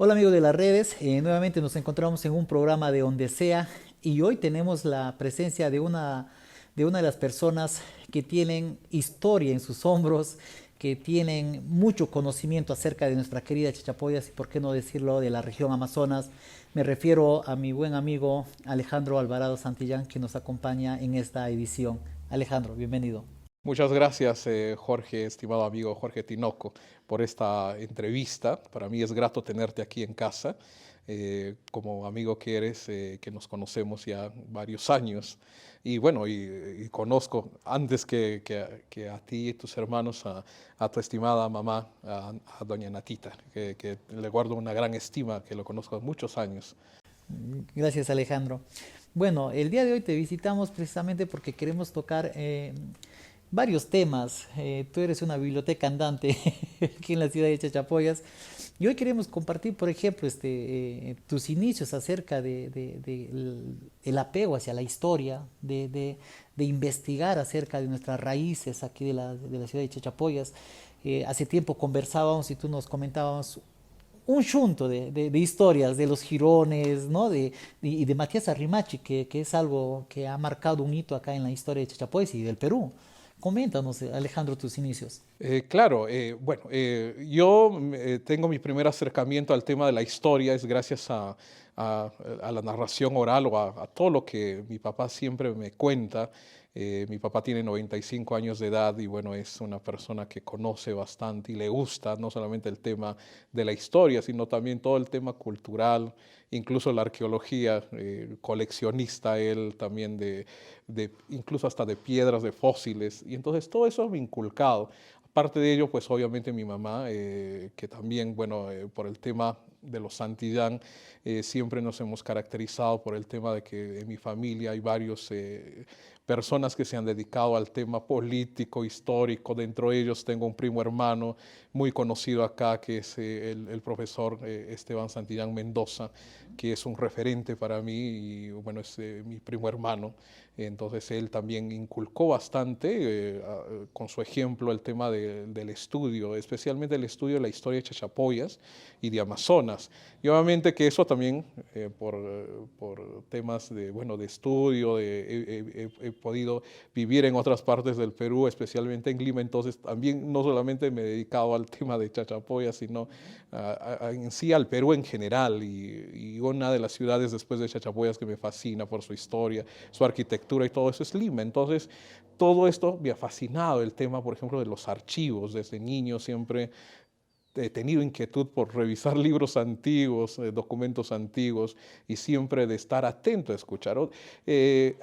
Hola amigos de las redes, nuevamente nos encontramos en un programa de Donde Sea y hoy tenemos la presencia de una de las personas que tienen historia en sus hombros, que tienen mucho conocimiento acerca de nuestra querida Chachapoyas y por qué no decirlo de la región Amazonas. Me refiero a mi buen amigo Alejandro Alvarado Santillán que nos acompaña en esta edición. Alejandro, bienvenido. Muchas gracias, Jorge, estimado amigo Jorge Tinoco, por esta entrevista. Para mí es grato tenerte aquí en casa, como amigo que eres, que nos conocemos ya varios años. Y bueno, y conozco antes que a ti y tus hermanos, a tu estimada mamá, a doña Natita, que le guardo una gran estima, que lo conozco hace muchos años. Gracias Alejandro. Bueno, el día de hoy te visitamos precisamente porque queremos tocar varios temas. Tú eres una biblioteca andante aquí en la ciudad de Chachapoyas. Y hoy queremos compartir, por ejemplo, tus inicios acerca el apego hacia la historia, de investigar acerca de nuestras raíces aquí de la ciudad de Chachapoyas. Hace tiempo conversábamos y tú nos comentabas un chunto de historias de los jirones, ¿no? Y de Matías Arrimachi, que es algo que ha marcado un hito acá en la historia de Chachapoyas y del Perú. Coméntanos, Alejandro, tus inicios. Claro, bueno, yo tengo mi primer acercamiento al tema de la historia, es gracias a la narración oral o a todo lo que mi papá siempre me cuenta. Mi papá tiene 95 años de edad y bueno, es una persona que conoce bastante y le gusta no solamente el tema de la historia, sino también todo el tema cultural, incluso la arqueología, coleccionista él también incluso hasta de piedras, de fósiles. Y entonces todo eso me ha inculcado. Aparte de ello, pues obviamente mi mamá, que también, bueno, por el tema de los Santillán, siempre nos hemos caracterizado por el tema de que en mi familia hay varios personas que se han dedicado al tema político, histórico. Dentro de ellos tengo un primo hermano muy conocido acá, que es el profesor Esteban Santillán Mendoza, que es un referente para mí y bueno, es mi primo hermano. Entonces él también inculcó bastante con su ejemplo el tema del estudio, especialmente el estudio de la historia de Chachapoyas y de Amazonas. Y obviamente que eso también por temas de, bueno, de estudio, he podido vivir en otras partes del Perú, especialmente en Lima, entonces también no solamente me he dedicado al tema de Chachapoyas, sino en sí al Perú en general y una de las ciudades después de Chachapoyas que me fascina por su historia, su arquitectura y todo eso es Lima. Entonces, todo esto me ha fascinado, el tema, por ejemplo, de los archivos. Desde niño siempre he tenido inquietud por revisar libros antiguos, documentos antiguos y siempre de estar atento a escuchar.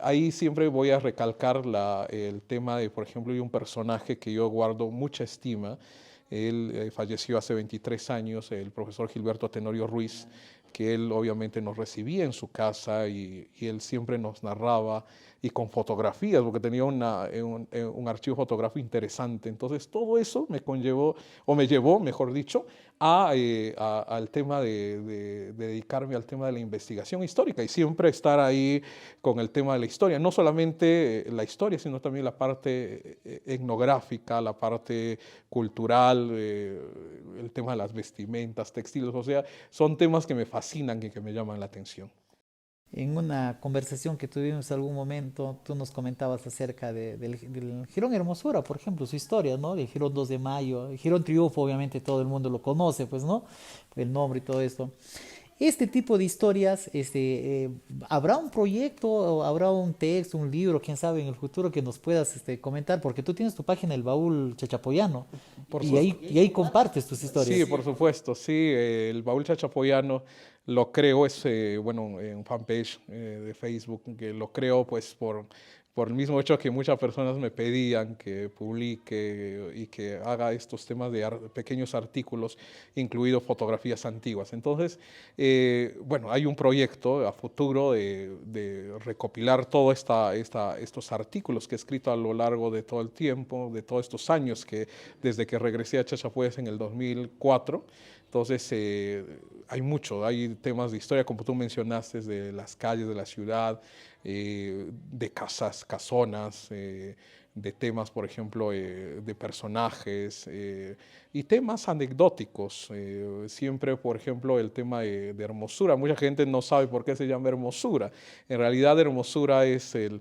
Ahí siempre voy a recalcar el tema de, por ejemplo, de un personaje que yo guardo mucha estima. Él falleció hace 23 años, el profesor Gilberto Tenorio Ruiz, que él obviamente nos recibía en su casa y él siempre nos narraba y con fotografías, porque tenía un archivo fotográfico interesante. Entonces todo eso me conllevó, o me llevó, mejor dicho, al tema de dedicarme al tema de la investigación histórica y siempre estar ahí con el tema de la historia. No solamente la historia, sino también la parte etnográfica, la parte cultural, el tema de las vestimentas, textiles. O sea, son temas que me fascinan y que me llaman la atención. En una conversación que tuvimos en algún momento, tú nos comentabas acerca del Girón Hermosura, por ejemplo, su historia, ¿no? El Girón 2 de Mayo, el Girón Triunfo, obviamente todo el mundo lo conoce, pues, ¿no? El nombre y todo esto. Este tipo de historias, ¿habrá un proyecto, o habrá un texto, un libro, quién sabe, en el futuro que nos puedas comentar? Porque tú tienes tu página, El Baúl Chachapoyano, Por y su- ahí compartes tus Sí, historias. por supuesto, sí, el Baúl Chachapoyano lo creo, es, bueno, en fanpage de Facebook, que lo creo pues por el mismo hecho que muchas personas me pedían que publique y que haga estos temas de pequeños artículos, incluido fotografías antiguas. Entonces, bueno, hay un proyecto a futuro de recopilar todos estos artículos que he escrito a lo largo de todo el tiempo, de todos estos años que desde que regresé a Chachapoyas en el 2004. Entonces, hay mucho, hay temas de historia, como tú mencionaste, de las calles de la ciudad, de casas, casonas, de temas, por ejemplo, de personajes y temas anecdóticos. Siempre, por ejemplo, el tema de hermosura. Mucha gente no sabe por qué se llama hermosura. En realidad, hermosura es el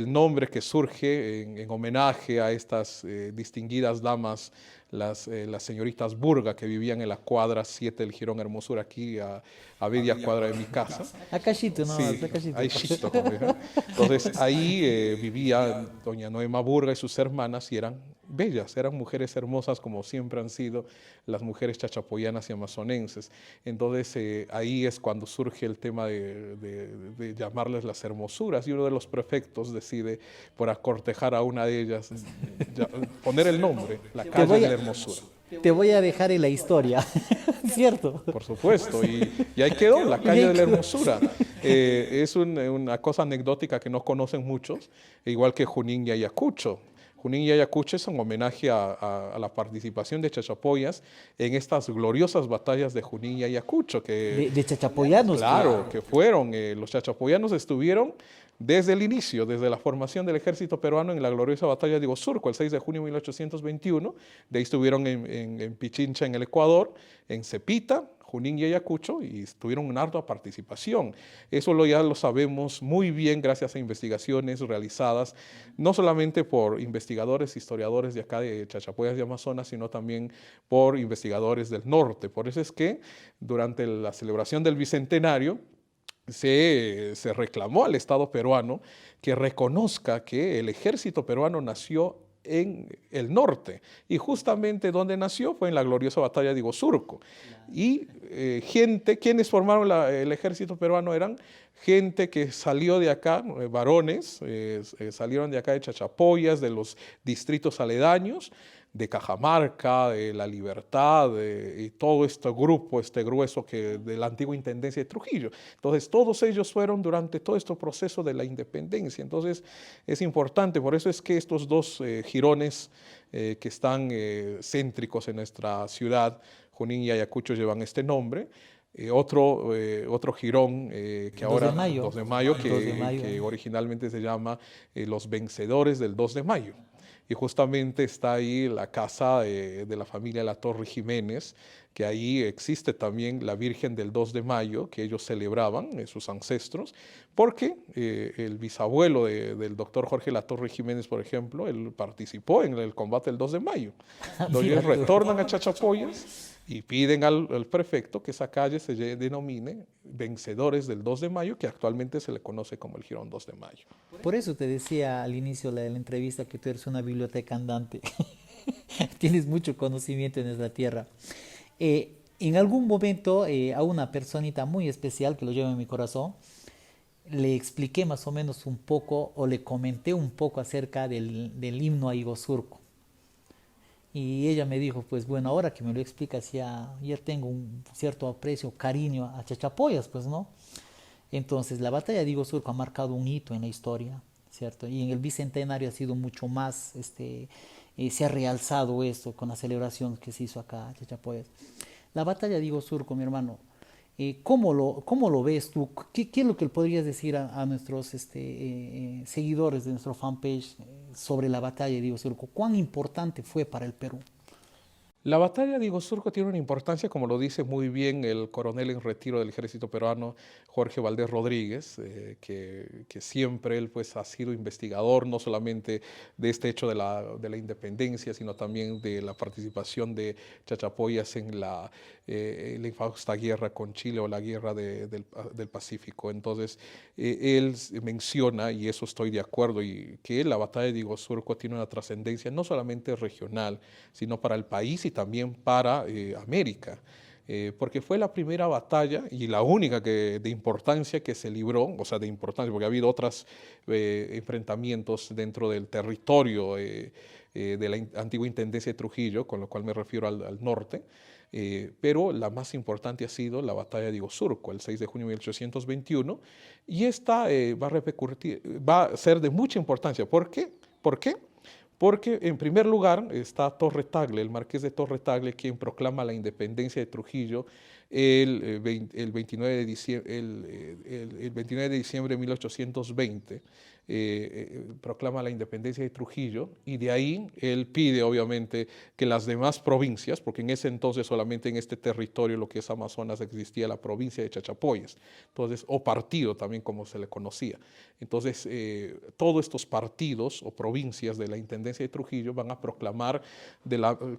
nombre que surge en homenaje a estas distinguidas damas, las señoritas Burga, que vivían en la cuadra 7 del Jirón Hermosura, aquí a media cuadra de mi casa. Acachito, no, Sí, acachito. ahí Chito, como dije. Entonces ahí vivía doña Noema Burga y sus hermanas y eran bellas, eran mujeres hermosas como siempre han sido las mujeres chachapoyanas y amazonenses. Entonces ahí es cuando surge el tema de llamarles las hermosuras y uno de los prefectos decide, por acortejar a una de ellas, poner el nombre, la calle de la hermosura. Te voy a dejar en la historia, ¿cierto? Por supuesto, y ahí quedó la calle de la hermosura. Es una cosa anecdótica que no conocen muchos, igual que Junín y Ayacucho. Junín y Ayacucho es un homenaje a la participación de Chachapoyas en estas gloriosas batallas de Junín y Ayacucho. De chachapoyanos. Claro, que fueron, los chachapoyanos estuvieron desde el inicio, desde la formación del ejército peruano en la gloriosa batalla de Iguazurco, el 6 de junio de 1821, de ahí estuvieron en Pichincha, en el Ecuador, en Cepita, Junín y Ayacucho, y tuvieron una ardua participación. Eso ya lo sabemos muy bien gracias a investigaciones realizadas, no solamente por investigadores, historiadores de acá de Chachapoyas y Amazonas, sino también por investigadores del norte. Por eso es que durante la celebración del Bicentenario, se reclamó al Estado peruano que reconozca que el ejército peruano nació en el norte y justamente donde nació fue en la gloriosa batalla de Iguazurco. Y quienes formaron el ejército peruano eran gente que salió de acá, varones, salieron de acá de Chachapoyas, de los distritos aledaños, de Cajamarca, de La Libertad, y todo este grupo, este grueso de la antigua Intendencia de Trujillo. Entonces, todos ellos fueron durante todo este proceso de la independencia. Entonces, es importante, por eso es que estos dos jirones que están céntricos en nuestra ciudad, Junín y Ayacucho, llevan este nombre. Otro jirón que ahora, 2 de mayo, que originalmente se llama Los Vencedores del 2 de mayo. Y justamente está ahí la casa de la familia La Torre Jiménez, que ahí existe también la Virgen del 2 de mayo, que ellos celebraban, sus ancestros, porque el bisabuelo del doctor Jorge La Torre Jiménez, por ejemplo, él participó en el combate del 2 de mayo. Entonces ellos retornan a Chachapoyas y piden al prefecto que esa calle se denomine Vencedores del 2 de mayo, que actualmente se le conoce como el Jirón 2 de mayo. Por eso te decía al inicio de la entrevista que tú eres una biblioteca andante. Tienes mucho conocimiento en esta tierra. En algún momento a una personita muy especial que lo llevo en mi corazón, le expliqué más o menos un poco o le comenté un poco acerca del himno a Iguazurco. Y ella me dijo, pues bueno, ahora que me lo explicas ya tengo un cierto aprecio, cariño a Chachapoyas, pues, ¿no? Entonces, la batalla de Iguazurco ha marcado un hito en la historia, ¿cierto? Y en el Bicentenario ha sido mucho más, se ha realzado esto con la celebración que se hizo acá en Chachapoyas. La batalla de Iguazurco, mi hermano, ¿cómo lo ves tú? ¿Qué es lo que podrías decir a nuestros seguidores de nuestro fanpage sobre la batalla de Iguazurco? ¿Cuán importante fue para el Perú? La batalla de Iguazurco tiene una importancia, como lo dice muy bien el coronel en retiro del ejército peruano, Jorge Valdés Rodríguez, que siempre él pues, ha sido investigador no solamente de este hecho de la independencia, sino también de la participación de Chachapoyas en la infausta guerra con Chile o la guerra del Pacífico. Entonces, él menciona, y eso estoy de acuerdo, y que la batalla de Iguazurco tiene una trascendencia no solamente regional, sino para el país y también para América, porque fue la primera batalla y la única de importancia que se libró, o sea, de importancia, porque ha habido otros enfrentamientos dentro del territorio de la antigua Intendencia de Trujillo, con lo cual me refiero al norte, pero la más importante ha sido la batalla de Iguazurco, el 6 de junio de 1821, y esta va a ser de mucha importancia. ¿Por qué? ¿Por qué? Porque en primer lugar está Torre Tagle, el marqués de Torre Tagle, quien proclama la independencia de Trujillo el 29 de diciembre, el 29 de diciembre de 1820, proclama la independencia de Trujillo, y de ahí él pide obviamente que las demás provincias, porque en ese entonces solamente en este territorio, lo que es Amazonas, existía la provincia de Chachapoyas, entonces, o partido también como se le conocía. Entonces, todos estos partidos o provincias de la intendencia de Trujillo van a proclamar,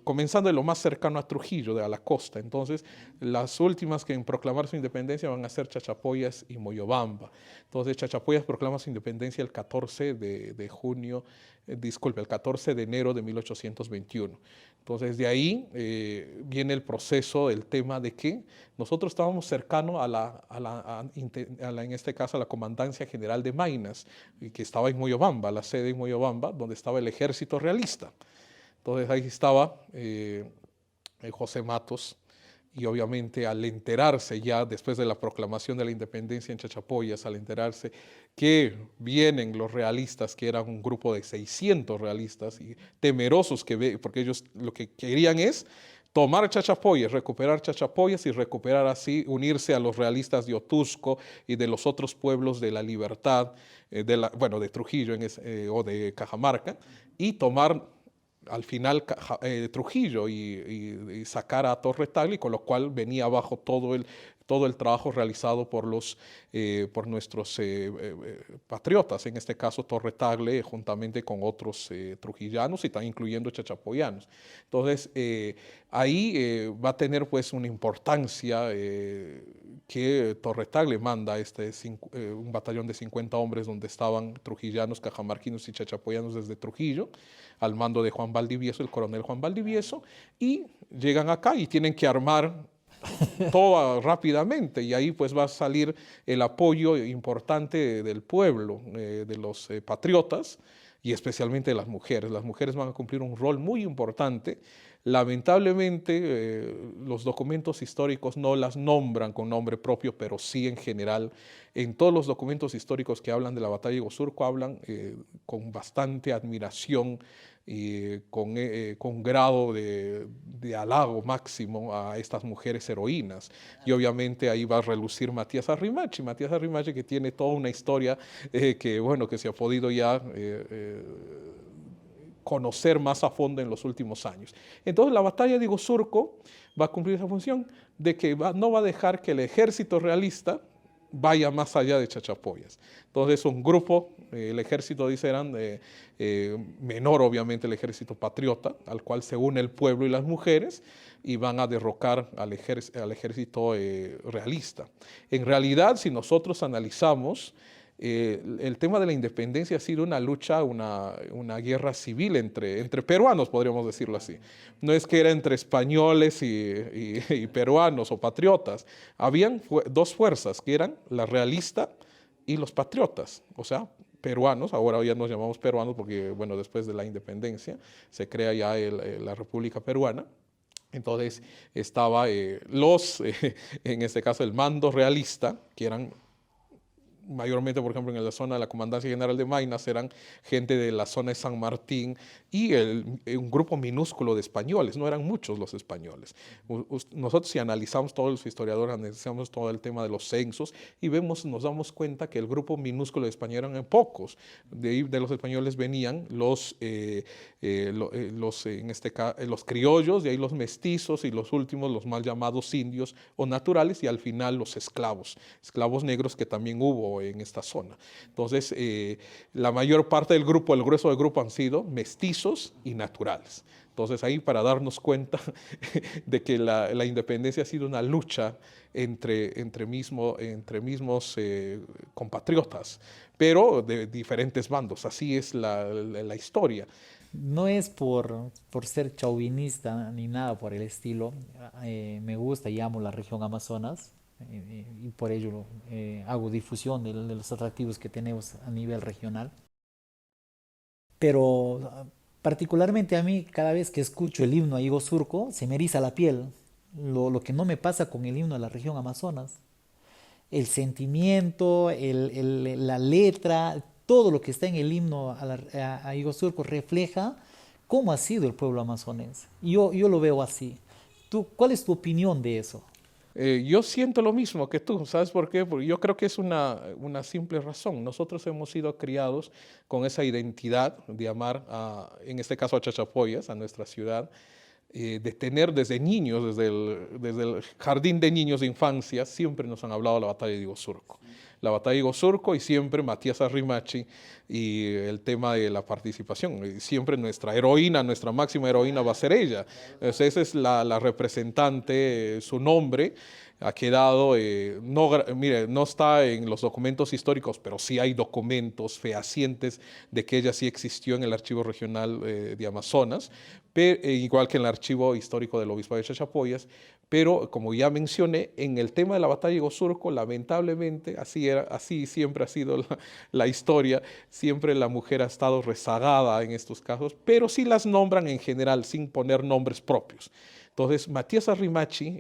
comenzando de lo más cercano a Trujillo, a la costa. Entonces, las últimas que en proclamar su independencia van a ser Chachapoyas y Moyobamba. Entonces, Chachapoyas proclama su independencia el 14 de junio, disculpe, el 14 de enero de 1821. Entonces, de ahí viene el proceso, el tema de que nosotros estábamos cercanos en este caso, a la Comandancia General de Maynas, que estaba en Moyobamba, la sede en Moyobamba, donde estaba el ejército realista. Entonces, ahí estaba José Matos, y obviamente al enterarse ya después de la proclamación de la independencia en Chachapoyas, al enterarse que vienen los realistas, que eran un grupo de 600 realistas, y temerosos, porque ellos lo que querían es tomar Chachapoyas, recuperar Chachapoyas y recuperar así, unirse a los realistas de Otusco y de los otros pueblos de la Libertad, de Trujillo o de Cajamarca, y tomar al final Trujillo y sacar a Torre Tagle, con lo cual venía abajo todo el trabajo realizado por nuestros patriotas, en este caso Torre Tagle, juntamente con otros trujillanos y también incluyendo chachapoyanos. Entonces, ahí va a tener pues una importancia que Torre Tagle manda un batallón de 50 hombres donde estaban trujillanos, cajamarquinos y chachapoyanos desde Trujillo, al mando de Juan Valdivieso, el coronel Juan Valdivieso, y llegan acá y tienen que armar todo rápidamente, y ahí pues va a salir el apoyo importante del pueblo, de los patriotas, y especialmente de las mujeres. Las mujeres van a cumplir un rol muy importante. Lamentablemente, los documentos históricos no las nombran con nombre propio, pero sí en general, en todos los documentos históricos que hablan de la batalla de Iguazurco, hablan con bastante admiración y con grado de halago máximo a estas mujeres heroínas. Y obviamente ahí va a relucir Matías Arrimachi, que tiene toda una historia que se ha podido ya conocer más a fondo en los últimos años. Entonces la batalla de Iguazurco va a cumplir esa función de que no va a dejar que el ejército realista vaya más allá de Chachapoyas. Entonces un grupo, el ejército dice eran menor obviamente el ejército patriota, al cual se une el pueblo y las mujeres, y van a derrocar al ejército realista. En realidad, si nosotros analizamos, el tema de la independencia ha sido una lucha, una guerra civil entre peruanos, podríamos decirlo así. No es que era entre españoles y peruanos o patriotas. Habían dos fuerzas, que eran la realista y los patriotas, o sea, peruanos. Ahora ya nos llamamos peruanos porque, bueno, después de la independencia se crea ya la República Peruana. Entonces estaba en este caso, el mando realista, que eran mayormente, por ejemplo, en la zona de la Comandancia General de Maynas, eran gente de la zona de San Martín, y un grupo minúsculo de españoles, no eran muchos los españoles. Nosotros, si analizamos, todos los historiadores analizamos todo el tema de los censos, y nos damos cuenta que el grupo minúsculo de españoles eran pocos. De los españoles venían los criollos, de ahí los mestizos, y los últimos los mal llamados indios o naturales, y al final los esclavos negros, que también hubo en esta zona. Entonces, la mayor parte del grupo, el grueso del grupo, han sido mestizos y naturales. Entonces, ahí para darnos cuenta de que la independencia ha sido una lucha entre mismos compatriotas, pero de diferentes bandos. Así es la historia. No es por ser chauvinista ni nada por el estilo. Me gusta y amo la región Amazonas, y por ello hago difusión de los atractivos que tenemos a nivel regional. Pero particularmente a mí, cada vez que escucho el himno a Higo Surco, se me eriza la piel. Lo que no me pasa con el himno a la región Amazonas. El sentimiento, la letra, todo lo que está en el himno a Higo Surco refleja cómo ha sido el pueblo amazonense. Yo lo veo así. ¿Cuál es tu opinión de eso? Yo siento lo mismo que tú, ¿sabes por qué? Porque yo creo que es una simple razón. Nosotros hemos sido criados con esa identidad de amar, en este caso a Chachapoyas, a nuestra ciudad, de tener desde niños, desde el jardín de niños de infancia, siempre nos han hablado de la batalla de Iguazurco. La batalla de Iguazurco y siempre Matías Arrimachi y el tema de la participación. Y siempre nuestra heroína, nuestra máxima heroína va a ser ella. Entonces, esa es la representante, su nombre ha quedado, no, mire, no está en los documentos históricos, pero sí hay documentos fehacientes de que ella sí existió en el Archivo Regional de Amazonas, igual que en el Archivo Histórico del Obispado de Chachapoyas, pero como ya mencioné, en el tema de la batalla de Iguazurco, lamentablemente, así siempre ha sido la historia, siempre la mujer ha estado rezagada en estos casos, pero sí las nombran en general sin poner nombres propios. Entonces, Matías Arrimachi,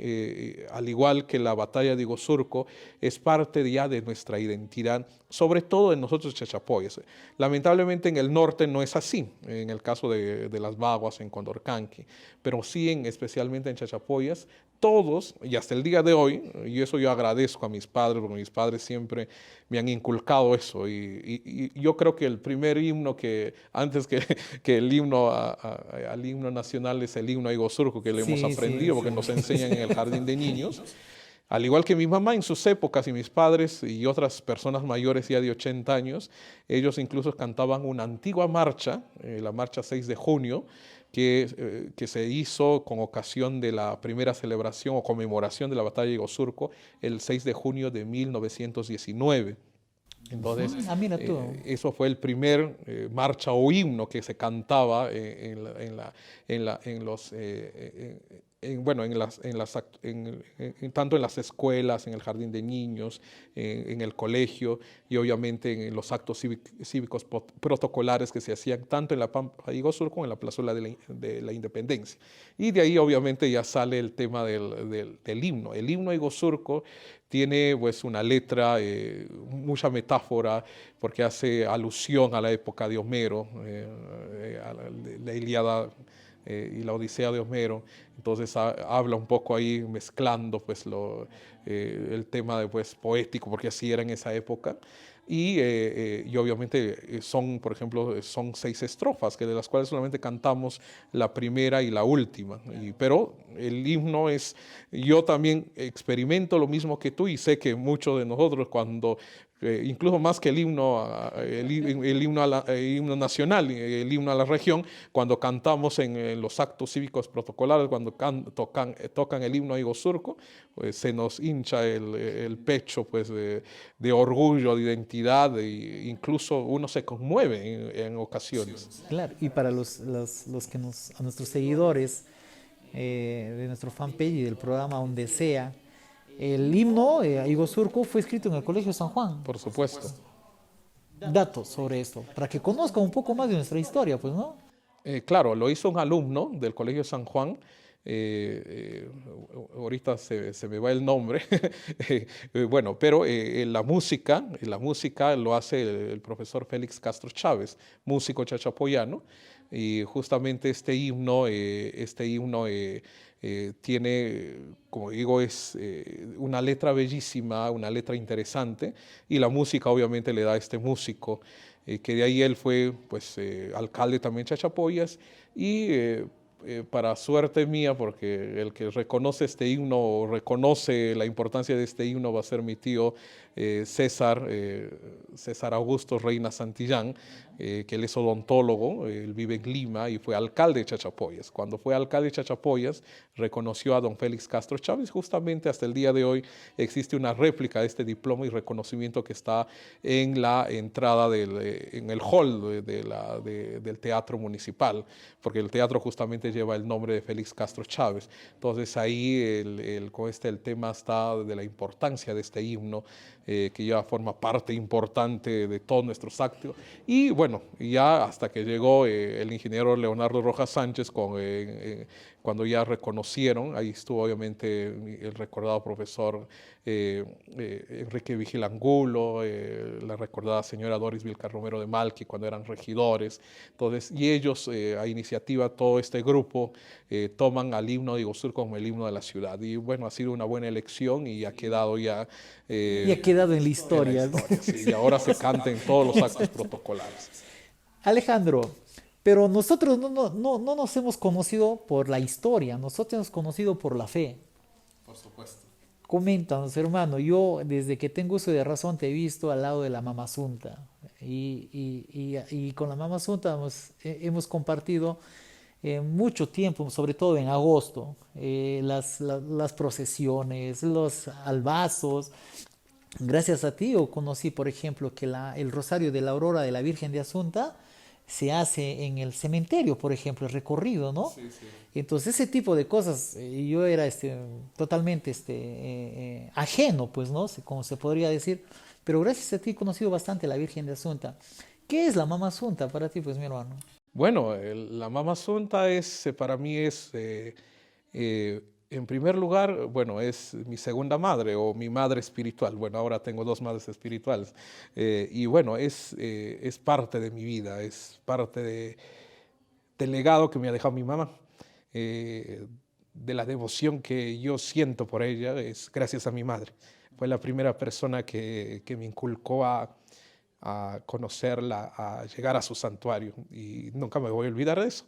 al igual que la batalla de Iguazurco, es parte ya de nuestra identidad, sobre todo en nosotros Chachapoyas. Lamentablemente en el norte no es así, en el caso de las Baguas, en Condorcanqui, pero sí especialmente en Chachapoyas, todos, y hasta el día de hoy, y eso yo agradezco a mis padres, porque mis padres siempre me han inculcado eso, y yo creo que el primer himno antes que el himno al himno nacional es el himno a Iguazurco, que le hemos Sí, sí, aprendido, porque sí. nos enseñan en el jardín de niños. Al igual que mi mamá en sus épocas y mis padres y otras personas mayores ya de 80 años, ellos incluso cantaban una antigua marcha, la marcha 6 de junio, que se hizo con ocasión de la primera celebración o conmemoración de la batalla de Iguazurco el 6 de junio de 1919. Entonces, Ah, mira tú. eso fue el primer marcha o himno que se cantaba en los, bueno, tanto en las escuelas, en el jardín de niños, en el colegio y obviamente en los actos cívicos protocolares que se hacían tanto en la Pampa de Iguazú como en la Plazuela de la Independencia. Y de ahí obviamente ya sale el tema del himno. El himno a Iguazurco tiene pues una letra, mucha metáfora, porque hace alusión a la época de Homero, a la Ilíada y la Odisea de Homero. Entonces habla un poco ahí mezclando pues el tema de, pues, poético, porque así era en esa época. Y obviamente por ejemplo, son 6 estrofas, de las cuales solamente cantamos la primera y la última. Pero el himno yo también experimento lo mismo que tú y sé que muchos de nosotros cuando incluso más que el himno, el himno nacional, el himno a la región, cuando cantamos en los actos cívicos protocolares, cuando tocan el himno a Iguazurco, pues se nos hincha el pecho pues, de orgullo, de identidad, e incluso uno se conmueve en ocasiones. Claro, y para los que a nuestros seguidores de nuestro fanpage y del programa Donde Sea, el himno a Iguazurco fue escrito en el Colegio San Juan. Por supuesto. Datos sobre esto, para que conozcan un poco más de nuestra historia, pues, ¿no? Claro, lo hizo un alumno del Colegio San Juan. Ahorita se me va el nombre. Bueno, pero la música lo hace el profesor Félix Castro Chávez, músico chachapoyano, y justamente este himno tiene, como digo, es una letra bellísima, una letra interesante, y la música obviamente le da a este músico, que de ahí él fue pues, alcalde también de Chachapoyas, y para suerte mía, porque el que reconoce este himno o reconoce la importancia de este himno va a ser mi tío César Augusto Reina Santillán, que él es odontólogo, él vive en Lima y fue alcalde de Chachapoyas. Cuando fue alcalde de Chachapoyas, reconoció a don Félix Castro Chávez. Justamente hasta el día de hoy existe una réplica de este diploma y reconocimiento que está en la entrada en el hall del Teatro Municipal, porque el teatro justamente lleva el nombre de Félix Castro Chávez. Entonces ahí el tema está de la importancia de este himno, que ya forma parte importante de todos nuestros actos. Y bueno, ya hasta que llegó el ingeniero Leonardo Rojas Sánchez, cuando ya reconocieron, ahí estuvo obviamente el recordado profesor Enrique Vigilangulo, la recordada señora Doris Vilcar Romero de Malqui cuando eran regidores. Entonces, y ellos, a iniciativa, todo este grupo grupo toman al himno de Iguazú como el himno de la ciudad. Y bueno, ha sido una buena elección y ha quedado ya Y ha quedado en la en la historia. historia. Sí, y ahora se canta en todos los actos protocolares. Alejandro, pero nosotros no nos hemos conocido por la historia, nosotros hemos conocido por la fe. Por supuesto. Coméntanos, hermano, yo desde que tengo uso de razón te he visto al lado de la Mama Sunta y con la Mama Sunta hemos compartido mucho tiempo, sobre todo en agosto, las procesiones, los albazos. Gracias a ti yo conocí, por ejemplo, que el Rosario de la Aurora de la Virgen de Asunta se hace en el cementerio, por ejemplo, el recorrido, ¿no? Sí, sí. Entonces ese tipo de cosas yo era totalmente ajeno, pues, ¿no? Como se podría decir. Pero gracias a ti he conocido bastante a la Virgen de Asunta. ¿Qué es la Mama Asunta para ti, pues, mi hermano? Bueno, la Mama Sunta para mí en primer lugar, bueno, es mi segunda madre o mi madre espiritual. Bueno, ahora tengo dos madres espirituales. Y bueno, es parte de mi vida, es parte del legado que me ha dejado mi mamá. De la devoción que yo siento por ella, es gracias a mi madre. Fue la primera persona que me inculcó a conocerla, a llegar a su santuario. Y nunca me voy a olvidar de eso.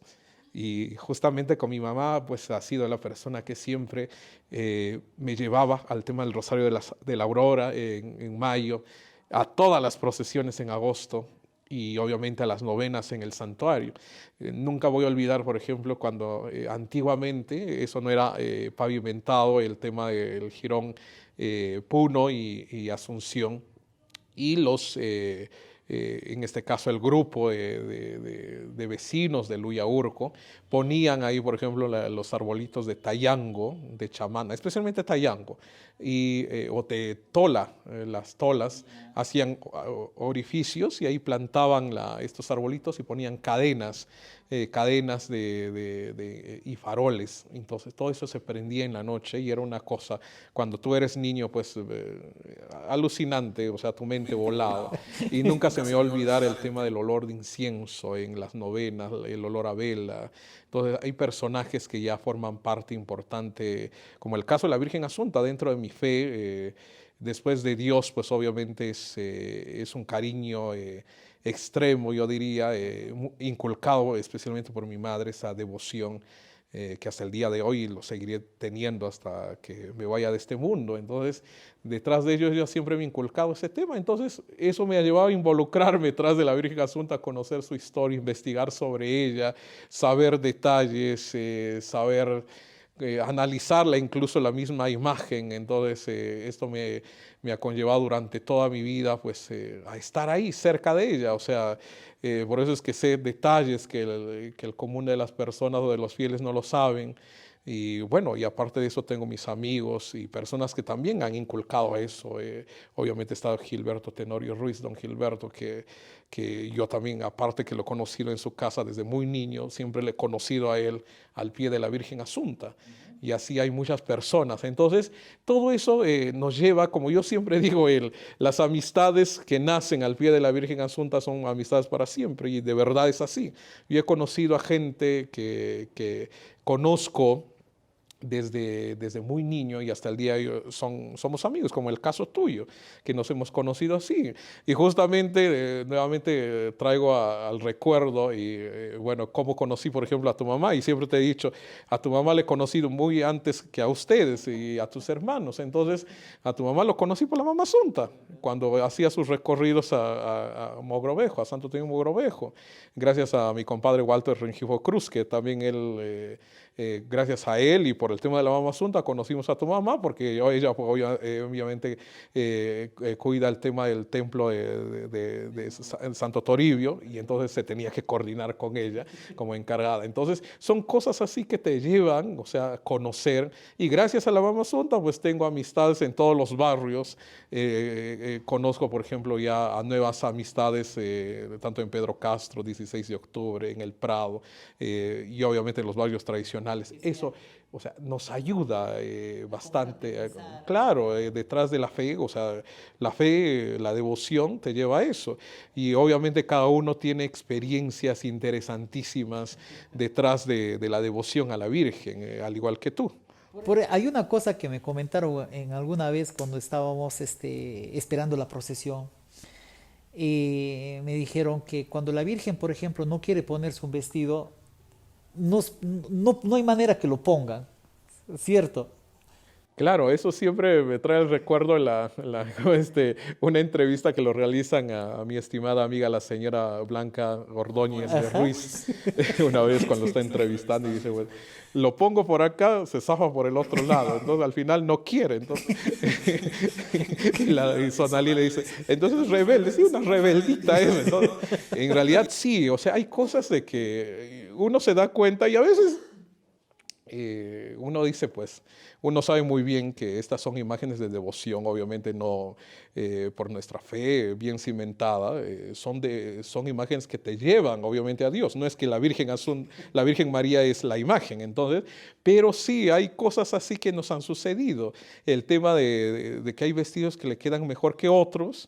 Y justamente con mi mamá, pues ha sido la persona que siempre me llevaba al tema del Rosario de la Aurora en mayo, a todas las procesiones en agosto y obviamente a las novenas en el santuario. Nunca voy a olvidar, por ejemplo, cuando antiguamente eso no era pavimentado, el tema del jirón Puno y Asunción, y en este caso el grupo de vecinos de Luyaurco, ponían ahí, por ejemplo, los arbolitos de tayango, de chamana, especialmente tayango, o de tola, las tolas, hacían orificios y ahí plantaban estos arbolitos y ponían cadenas y faroles. Entonces todo eso se prendía en la noche y era una cosa, cuando tú eres niño, pues alucinante, o sea, tu mente volaba. Y nunca se me va a olvidar el tema del olor de incienso en las novenas, el olor a vela. Entonces hay personajes que ya forman parte importante, como el caso de la Virgen Asunta dentro de mi fe. Después de Dios, pues obviamente es un cariño extremo, yo diría, inculcado especialmente por mi madre, esa devoción que hasta el día de hoy lo seguiré teniendo hasta que me vaya de este mundo. Entonces, detrás de ellos yo siempre me he inculcado ese tema. Entonces, eso me ha llevado a involucrarme detrás de la Virgen Asunta, a conocer su historia, investigar sobre ella, saber detalles, saber analizarla, incluso la misma imagen. Entonces, esto me ha conllevado durante toda mi vida, pues, a estar ahí, cerca de ella. O sea, por eso es que sé detalles que el común de las personas o de los fieles no lo saben. Y bueno, y aparte de eso tengo mis amigos y personas que también han inculcado eso. Obviamente está Gilberto Tenorio Ruiz, don Gilberto, que yo también, aparte que lo he conocido en su casa desde muy niño, siempre le he conocido a él al pie de la Virgen Asunta. Y así hay muchas personas. Entonces, todo eso nos lleva, como yo siempre digo, las amistades que nacen al pie de la Virgen Asunta son amistades para siempre. Y de verdad es así. Yo he conocido a gente que conozco desde muy niño y hasta el día de hoy somos amigos, como el caso tuyo, que nos hemos conocido así. Y justamente, nuevamente traigo al recuerdo y, bueno, cómo conocí, por ejemplo, a tu mamá. Y siempre te he dicho, a tu mamá le he conocido muy antes que a ustedes y a tus hermanos. Entonces, a tu mamá lo conocí por la Mama Asunta, cuando hacía sus recorridos a Mogrovejo, a Santo Tomé Mogrovejo. Gracias a mi compadre Walter Rengifo Cruz, que también él... gracias a él y por el tema de la Mama Asunta conocimos a tu mamá, porque ella pues, obviamente cuida el tema del templo de Santo Toribio y entonces se tenía que coordinar con ella como encargada. Entonces son cosas así que te llevan, o sea, a conocer, y gracias a la Mama Asunta pues tengo amistades en todos los barrios. Conozco, por ejemplo, ya a nuevas amistades, tanto en Pedro Castro, 16 de octubre, en el Prado, y obviamente en los barrios tradicionales. Eso, o sea, nos ayuda bastante. Claro, detrás de la fe, o sea, la fe, la devoción te lleva a eso. Y obviamente cada uno tiene experiencias interesantísimas detrás de la devoción a la Virgen, al igual que tú. Hay una cosa que me comentaron en alguna vez cuando estábamos esperando la procesión. Me dijeron que cuando la Virgen, por ejemplo, no quiere ponerse un vestido, no hay manera que lo pongan, ¿cierto? Claro, eso siempre me trae el recuerdo una entrevista que lo realizan a mi estimada amiga, la señora Blanca Ordóñez de Ajá. Ruiz, una vez cuando está entrevistando y dice, bueno, lo pongo por acá, se zafa por el otro lado, entonces al final no quiere, entonces y Sonali le dice, entonces es rebelde, sí, una rebeldita es, entonces, en realidad sí, o sea, hay cosas de que uno se da cuenta y a veces uno dice, pues, uno sabe muy bien que estas son imágenes de devoción, obviamente no por nuestra fe bien cimentada, son imágenes que te llevan, obviamente, a Dios. No es que la Virgen María es la imagen, entonces, pero sí hay cosas así que nos han sucedido. El tema de que hay vestidos que le quedan mejor que otros.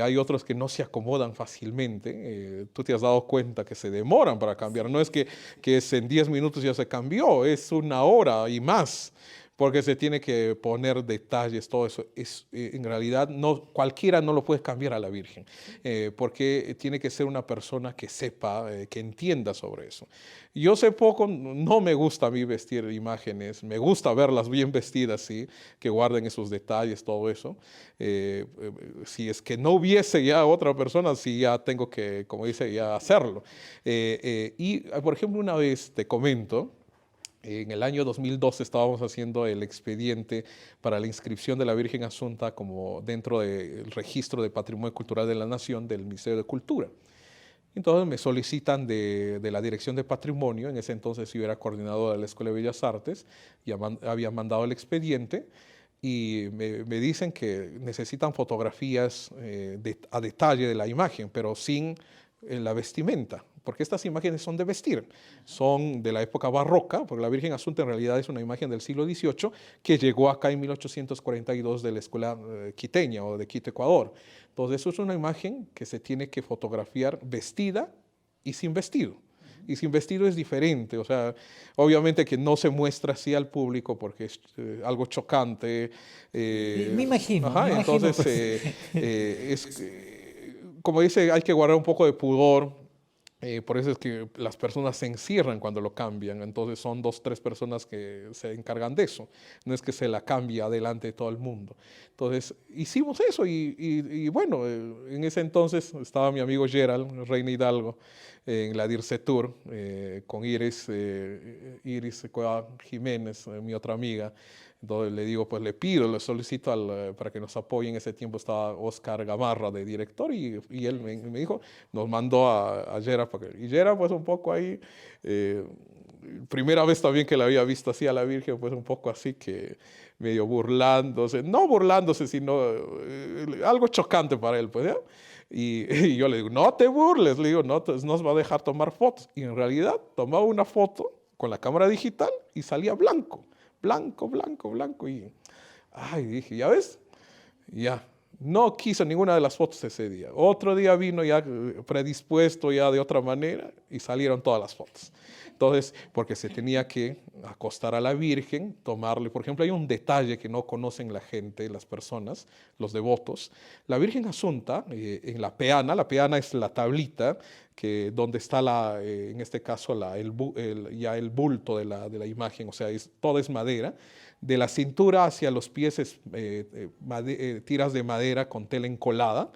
Hay otros que no se acomodan fácilmente. Tú te has dado cuenta que se demoran para cambiar. No es que es en 10 minutos ya se cambió, es una hora y más, porque se tiene que poner detalles, todo eso. En realidad, cualquiera no lo puede cambiar a la Virgen, porque tiene que ser una persona que sepa, que entienda sobre eso. Yo sé poco, no me gusta a mí vestir imágenes, me gusta verlas bien vestidas, sí, que guarden esos detalles, todo eso. Si es que no hubiese ya otra persona, sí ya tengo que, como dice, ya hacerlo. Por ejemplo, una vez te comento, en el año 2012 estábamos haciendo el expediente para la inscripción de la Virgen Asunta como dentro del registro de Patrimonio Cultural de la Nación del Ministerio de Cultura. Entonces me solicitan de la Dirección de Patrimonio, en ese entonces yo era coordinador de la Escuela de Bellas Artes, y había mandado el expediente, y me dicen que necesitan fotografías a detalle de la imagen, pero sin la vestimenta, porque estas imágenes son de vestir, son de la época barroca, porque la Virgen Asunta en realidad es una imagen del siglo XVIII que llegó acá en 1842 de la escuela quiteña o de Quito, Ecuador. Entonces eso es una imagen que se tiene que fotografiar vestida y sin vestido. Y sin vestido es diferente, o sea, obviamente que no se muestra así al público porque es algo chocante. Me imagino, me Ajá, imagino. entonces, como dice, hay que guardar un poco de pudor. Por eso es que las personas se encierran cuando lo cambian. Entonces son 2, 3 personas que se encargan de eso. No es que se la cambie adelante de todo el mundo. Entonces hicimos eso y bueno, en ese entonces estaba mi amigo Gerald, Reina Hidalgo, en la DIRCETUR, con Iris Cueva Jiménez, mi otra amiga. Entonces le digo, pues le solicito para que nos apoye. En ese tiempo estaba Oscar Gamarra de director y él me dijo, nos mandó a Yera. Y Yera pues un poco ahí, eh, primera vez también que la había visto así a la Virgen, pues un poco así que medio burlándose, no burlándose, sino algo chocante para él, pues, ¿ya? Y yo le digo, no te burles, le digo, no nos va a dejar tomar fotos. Y en realidad tomaba una foto con la cámara digital y salía blanco. Blanco, blanco, blanco. Y, ay, dije, ¿ya ves? Ya. No quiso ninguna de las fotos ese día. Otro día vino ya predispuesto ya de otra manera y salieron todas las fotos. Entonces, porque se tenía que acostar a la Virgen, tomarle, por ejemplo, hay un detalle que no conocen la gente, las personas, los devotos. La Virgen Asunta, en la peana es la tablita donde está en este caso ya el bulto de la imagen, o sea, todo es madera. De la cintura hacia los pies es tiras de madera con tela encolada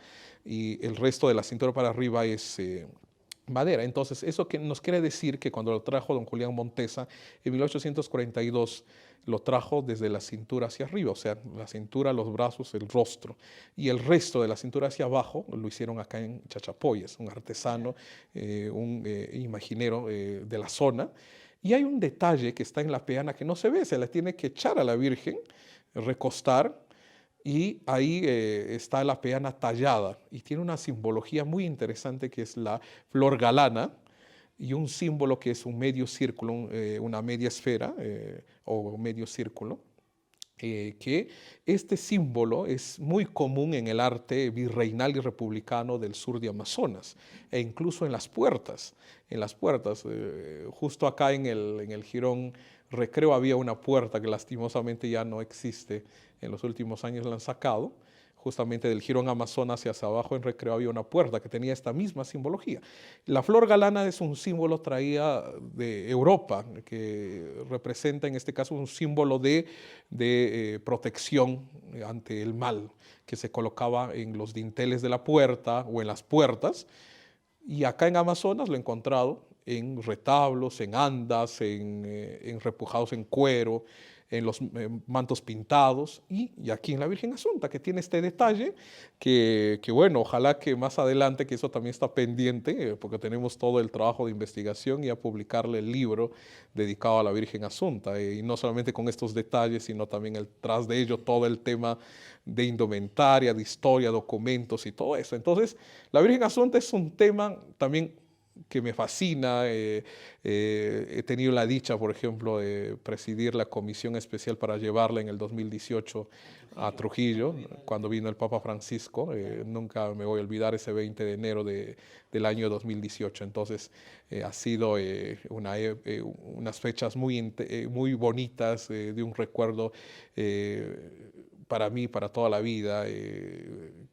y el resto de la cintura para arriba es madera. Entonces, eso que nos quiere decir que cuando lo trajo don Julián Montesa en 1842, lo trajo desde la cintura hacia arriba, o sea, la cintura, los brazos, el rostro. Y el resto de la cintura hacia abajo lo hicieron acá en Chachapoyas, un artesano, un imaginero de la zona. Y hay un detalle que está en la peana que no se ve, se la tiene que echar a la Virgen, recostar, y ahí está la peana tallada y tiene una simbología muy interesante que es la flor galana, y un símbolo que es un medio círculo, una media esfera o medio círculo, que este símbolo es muy común en el arte virreinal y republicano del sur de Amazonas, e incluso en las puertas. Justo acá en el Jirón Recreo había una puerta que lastimosamente ya no existe, en los últimos años la han sacado. Justamente del Jirón Amazonas hacia abajo en Recreo había una puerta que tenía esta misma simbología. La flor galana es un símbolo traída de Europa, que representa en este caso un símbolo de protección ante el mal, que se colocaba en los dinteles de la puerta o en las puertas. Y acá en Amazonas lo he encontrado en retablos, en andas, en repujados en cuero, en los mantos pintados y aquí en la Virgen Asunta, que tiene este detalle que bueno, ojalá que más adelante, que eso también está pendiente, porque tenemos todo el trabajo de investigación y a publicarle el libro dedicado a la Virgen Asunta, y no solamente con estos detalles, sino también tras de ello todo el tema de indumentaria, de historia, documentos y todo eso. Entonces, la Virgen Asunta es un tema también que me fascina. He tenido la dicha, por ejemplo, de presidir la comisión especial para llevarla en el 2018 a Trujillo, cuando vino el Papa Francisco. Nunca me voy a olvidar ese 20 de enero del año 2018. Entonces, ha sido unas fechas muy bonitas, de un recuerdo para mí, para toda la vida,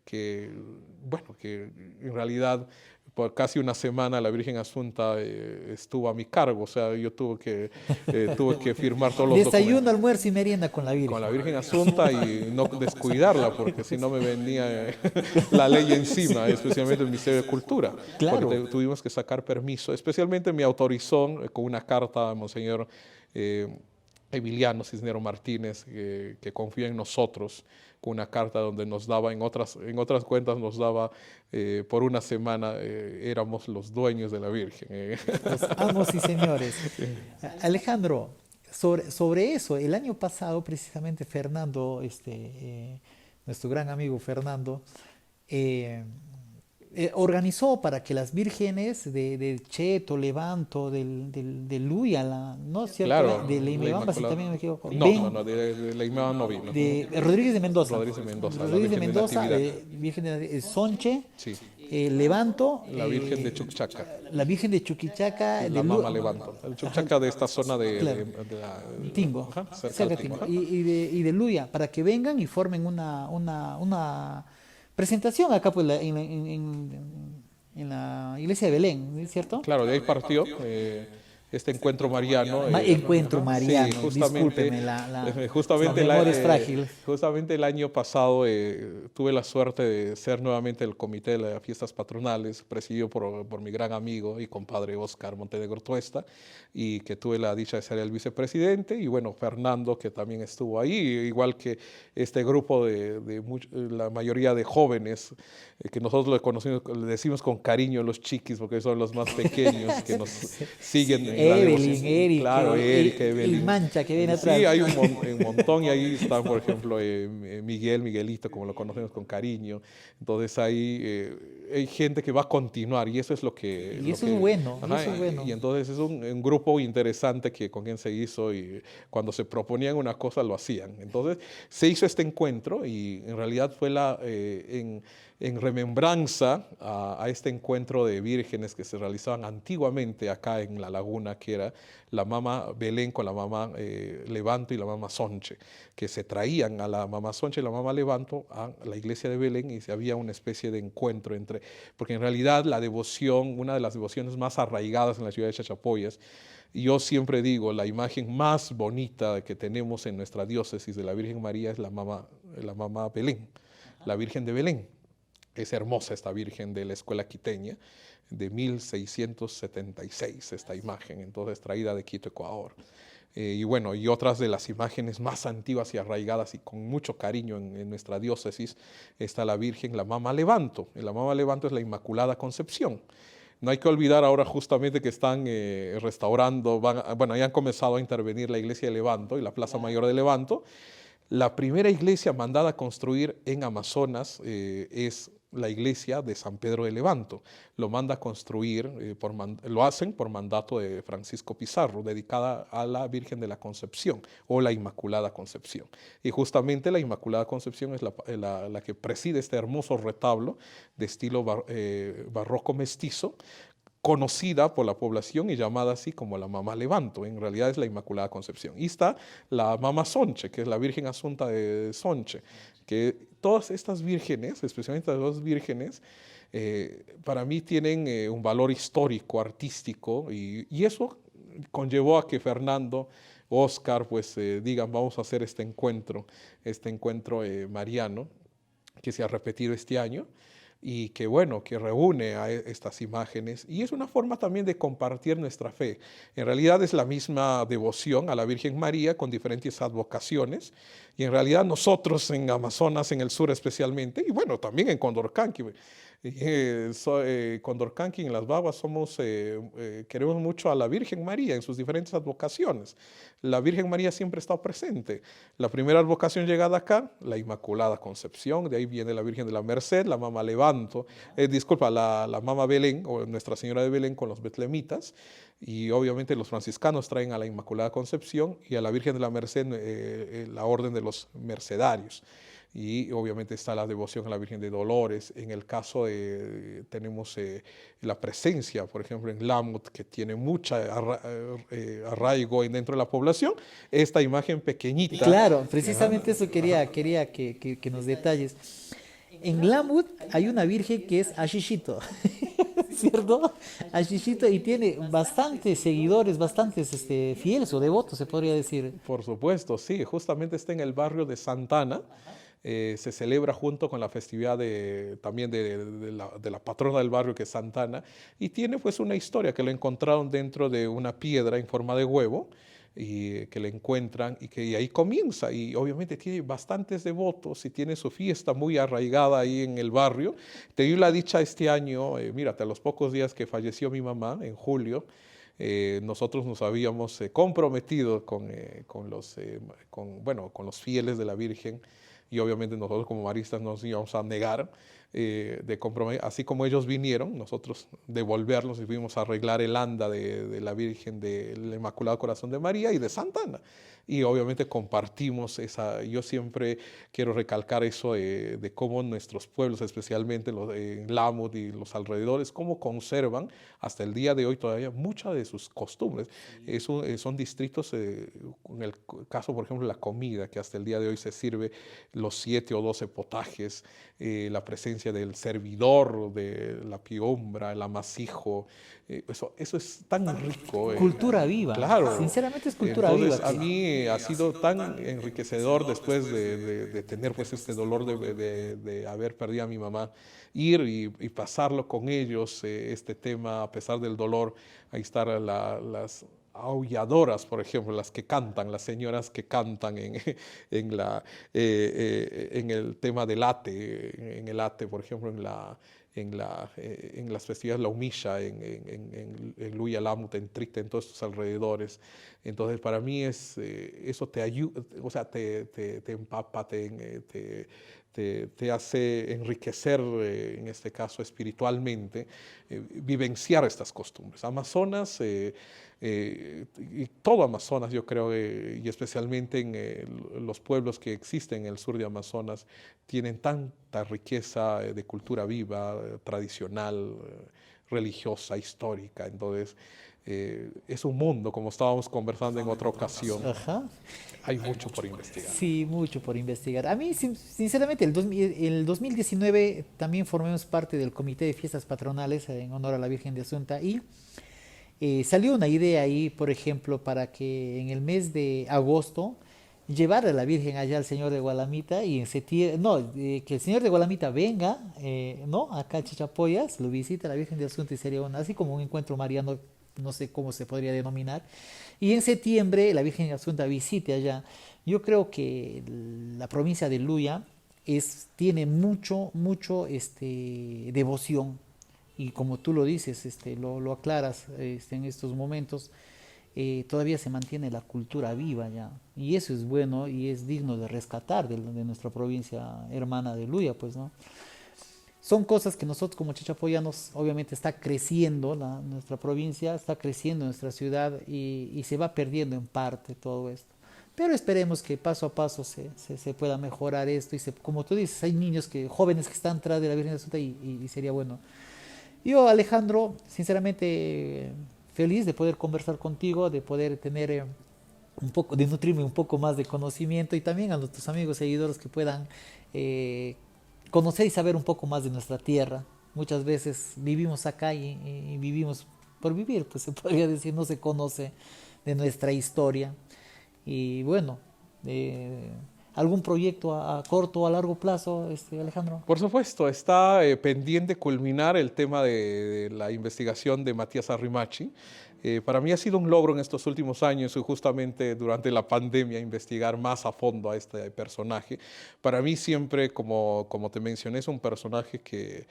que en realidad por casi una semana la Virgen Asunta estuvo a mi cargo, o sea, yo tuve que firmar todos los Desayuno, documentos almuerzo y merienda con la con Virgen. la Virgen Asunta y no descuidarla, porque si no me venía la ley encima, especialmente el Ministerio de Cultura, Claro. porque tuvimos que sacar permiso, especialmente me autorizó con una carta a Monseñor Emiliano Cisnero Martínez, que confía en nosotros, con una carta donde nos daba, en otras cuentas nos daba, por una semana éramos los dueños de la Virgen. Los amos y señores. Alejandro, sobre eso, el año pasado precisamente Fernando, nuestro gran amigo Fernando, eh, organizó para que las vírgenes de Cheto, Levanto, del Luya, ¿no es cierto? Claro, De la Leimebamba, si Inmaculada. también me equivoco. No, de la Inmaculada no vino. De Rodríguez de Mendoza. Rodríguez de Mendoza, la Rodríguez de Virgen de Mendoza, Natividad. Virgen de Sonche, Sí, Levanto, la Virgen de Chuquichaca, la Virgen de Chuquichaca, la Mama Levanto. El Chuquichaca de esta zona Claro. de la... Tingo, Ajá, cerca cerca de de Tingo, Tingo. y de Luya, para que vengan y formen una presentación acá pues, en la iglesia de Belén, ¿no es cierto? Claro, de ahí partió este encuentro mariano. Encuentro mariano, Sí, justamente, discúlpeme, la justamente, memoria es frágil. justamente el año pasado tuve la suerte de ser nuevamente el comité de las fiestas patronales, presidido por mi gran amigo y compadre Oscar Montenegro Tuesta, y que tuve la dicha de ser el vicepresidente, y bueno, Fernando, que también estuvo ahí, igual que este grupo la mayoría de jóvenes, que nosotros le decimos con cariño los chiquis, porque son los más pequeños que nos siguen en la Evelyn, devoción. Eric, Claro, Eric, Evelyn. el mancha que viene atrás. Sí, hay un montón, y ahí están, por ejemplo, Miguelito, como lo conocemos con cariño. Entonces ahí hay gente que va a continuar, y eso es lo que... Y eso es bueno, y eso es bueno. Y entonces es un grupo interesante con quien se hizo, y cuando se proponían una cosa lo hacían. Entonces se hizo este encuentro, y en realidad fue en remembranza a este encuentro de vírgenes que se realizaban antiguamente acá en la laguna, que era la Mama Belén con la Mama Levanto y la Mama Sonche, que se traían a la Mama Sonche y la Mama Levanto a la iglesia de Belén, y había una especie de encuentro porque en realidad la devoción, una de las devociones más arraigadas en la ciudad de Chachapoyas, y yo siempre digo, la imagen más bonita que tenemos en nuestra diócesis de la Virgen María es la Mama Belén, la Virgen de Belén. Es hermosa esta Virgen de la Escuela Quiteña, de 1676, esta imagen, entonces traída de Quito, Ecuador. Y bueno, y otras de las imágenes más antiguas y arraigadas y con mucho cariño en nuestra diócesis, está la Virgen, la Mama Levanto. Y la Mama Levanto es la Inmaculada Concepción. No hay que olvidar ahora justamente que están restaurando, ya han comenzado a intervenir la iglesia de Levanto y la Plaza Mayor de Levanto. La primera iglesia mandada a construir en Amazonas es la iglesia de San Pedro de Levanto. Lo manda a construir, lo hacen por mandato de Francisco Pizarro, dedicada a la Virgen de la Concepción o la Inmaculada Concepción. Y justamente la Inmaculada Concepción es la que preside este hermoso retablo de estilo barroco mestizo, conocida por la población y llamada así como la Mamá Levanto. En realidad es la Inmaculada Concepción. Y está la Mamá Sonche, que es la Virgen Asunta de Sonche, que todas estas vírgenes, especialmente las dos vírgenes, para mí tienen un valor histórico, artístico, y eso conllevó a que Fernando, Oscar, pues digan, vamos a hacer este encuentro mariano, que se ha repetido este año, y que bueno, que reúne a estas imágenes, y es una forma también de compartir nuestra fe. En realidad es la misma devoción a la Virgen María con diferentes advocaciones, y en realidad nosotros en Amazonas, en el sur especialmente, y bueno, también en Condorcanqui, Condorcanqui, en Las Baguas, queremos mucho a la Virgen María en sus diferentes advocaciones. La Virgen María siempre está presente. La primera advocación llegada acá, la Inmaculada Concepción, de ahí viene la Virgen de la Merced, la Mama Levanto, la Mama Belén, o Nuestra Señora de Belén con los betlemitas, y obviamente los franciscanos traen a la Inmaculada Concepción y a la Virgen de la Merced, la Orden de los Mercedarios. Y obviamente está la devoción a la Virgen de Dolores. En el caso tenemos la presencia, por ejemplo, en Lamut, que tiene mucha arraigo dentro de la población, esta imagen pequeñita. Claro, precisamente eso quería que nos detalles. En Lamut hay una virgen que es Ashishito, ¿cierto? Ashishito, y tiene bastantes seguidores, bastantes fieles o devotos, se podría decir. Por supuesto, sí, justamente está en el barrio de Santana. Se celebra junto con la festividad también de la patrona del barrio, que es Santana, y tiene pues una historia que lo encontraron dentro de una piedra en forma de huevo, y que le encuentran y ahí comienza, y obviamente tiene bastantes devotos y tiene su fiesta muy arraigada ahí en el barrio. Te dio la dicha este año, mírate, a los pocos días que falleció mi mamá, en julio, nosotros nos habíamos comprometido con los fieles de la Virgen, y obviamente nosotros como maristas nos íbamos a negar de comprometer, así como ellos vinieron, nosotros devolverlos y fuimos a arreglar el anda de la Virgen del Inmaculado Corazón de María y de Santa Ana. Y obviamente compartimos yo siempre quiero recalcar eso de cómo nuestros pueblos, especialmente en Lamut y los alrededores, cómo conservan hasta el día de hoy todavía muchas de sus costumbres. Son distritos, en el caso, por ejemplo, la comida, que hasta el día de hoy se sirve los 7 o 12 potajes, la presencia del servidor, de la piombra, el amasijo, eso es tan rico. Cultura viva. Claro. Sinceramente es cultura Entonces, viva. a mí ha sido tan enriquecedor después de tener pues este dolor de haber perdido a mi mamá, ir y pasarlo con ellos, este tema, a pesar del dolor. Ahí están las aulladoras, por ejemplo, las que cantan, las señoras que cantan en el tema del ate, en el ate, por ejemplo, en las festividades, la humilla, en Luya Lamut, en Tricta, en todos estos alrededores. Entonces, para mí eso te ayuda, o sea, te empapa, te hace enriquecer, en este caso espiritualmente, vivenciar estas costumbres. Amazonas, y todo Amazonas, yo creo, y especialmente en los pueblos que existen en el sur de Amazonas, tienen tanta riqueza de cultura viva, tradicional, religiosa, histórica. Entonces, es un mundo, como estábamos conversando en otra ocasión. Ajá. Hay mucho por investigar. Sí, mucho por investigar. A mí, sinceramente, el 2019 también formamos parte del Comité de Fiestas Patronales en honor a la Virgen de Asunta, y salió una idea ahí, por ejemplo, para que en el mes de agosto llevar a la Virgen allá al Señor de Gualamita, y en septiembre, no, que el Señor de Gualamita venga, ¿no? Acá a Chachapoyas, lo visita la Virgen de Asunta, y sería así como un encuentro mariano, no sé cómo se podría denominar. Y en septiembre la Virgen de Asunta visite allá. Yo creo que la provincia de Luya tiene mucho devoción, y como tú lo dices, lo aclaras en estos momentos, todavía se mantiene la cultura viva ya, y eso es bueno y es digno de rescatar de nuestra provincia hermana de Luya, pues, ¿no? son cosas que nosotros como chachapoyanos, obviamente está creciendo nuestra provincia, está creciendo nuestra ciudad y se va perdiendo en parte todo esto. Pero esperemos que paso a paso se pueda mejorar esto como tú dices, hay niños jóvenes que están tras de la Virgen de Asunta y sería bueno. Yo, Alejandro, sinceramente feliz de poder conversar contigo, de poder tener un poco, de nutrirme un poco más de conocimiento y también a nuestros amigos seguidores que puedan eh, conocer y saber un poco más de nuestra tierra. Muchas veces vivimos acá y vivimos por vivir, pues se podría decir, no se conoce de nuestra historia. Y bueno, eh, ¿algún proyecto a corto o a largo plazo, Alejandro? Por supuesto, está pendiente culminar el tema de la investigación de Matías Arrimachi. Para mí ha sido un logro en estos últimos años y justamente durante la pandemia investigar más a fondo a este personaje. Para mí siempre, como te mencioné, es un personaje que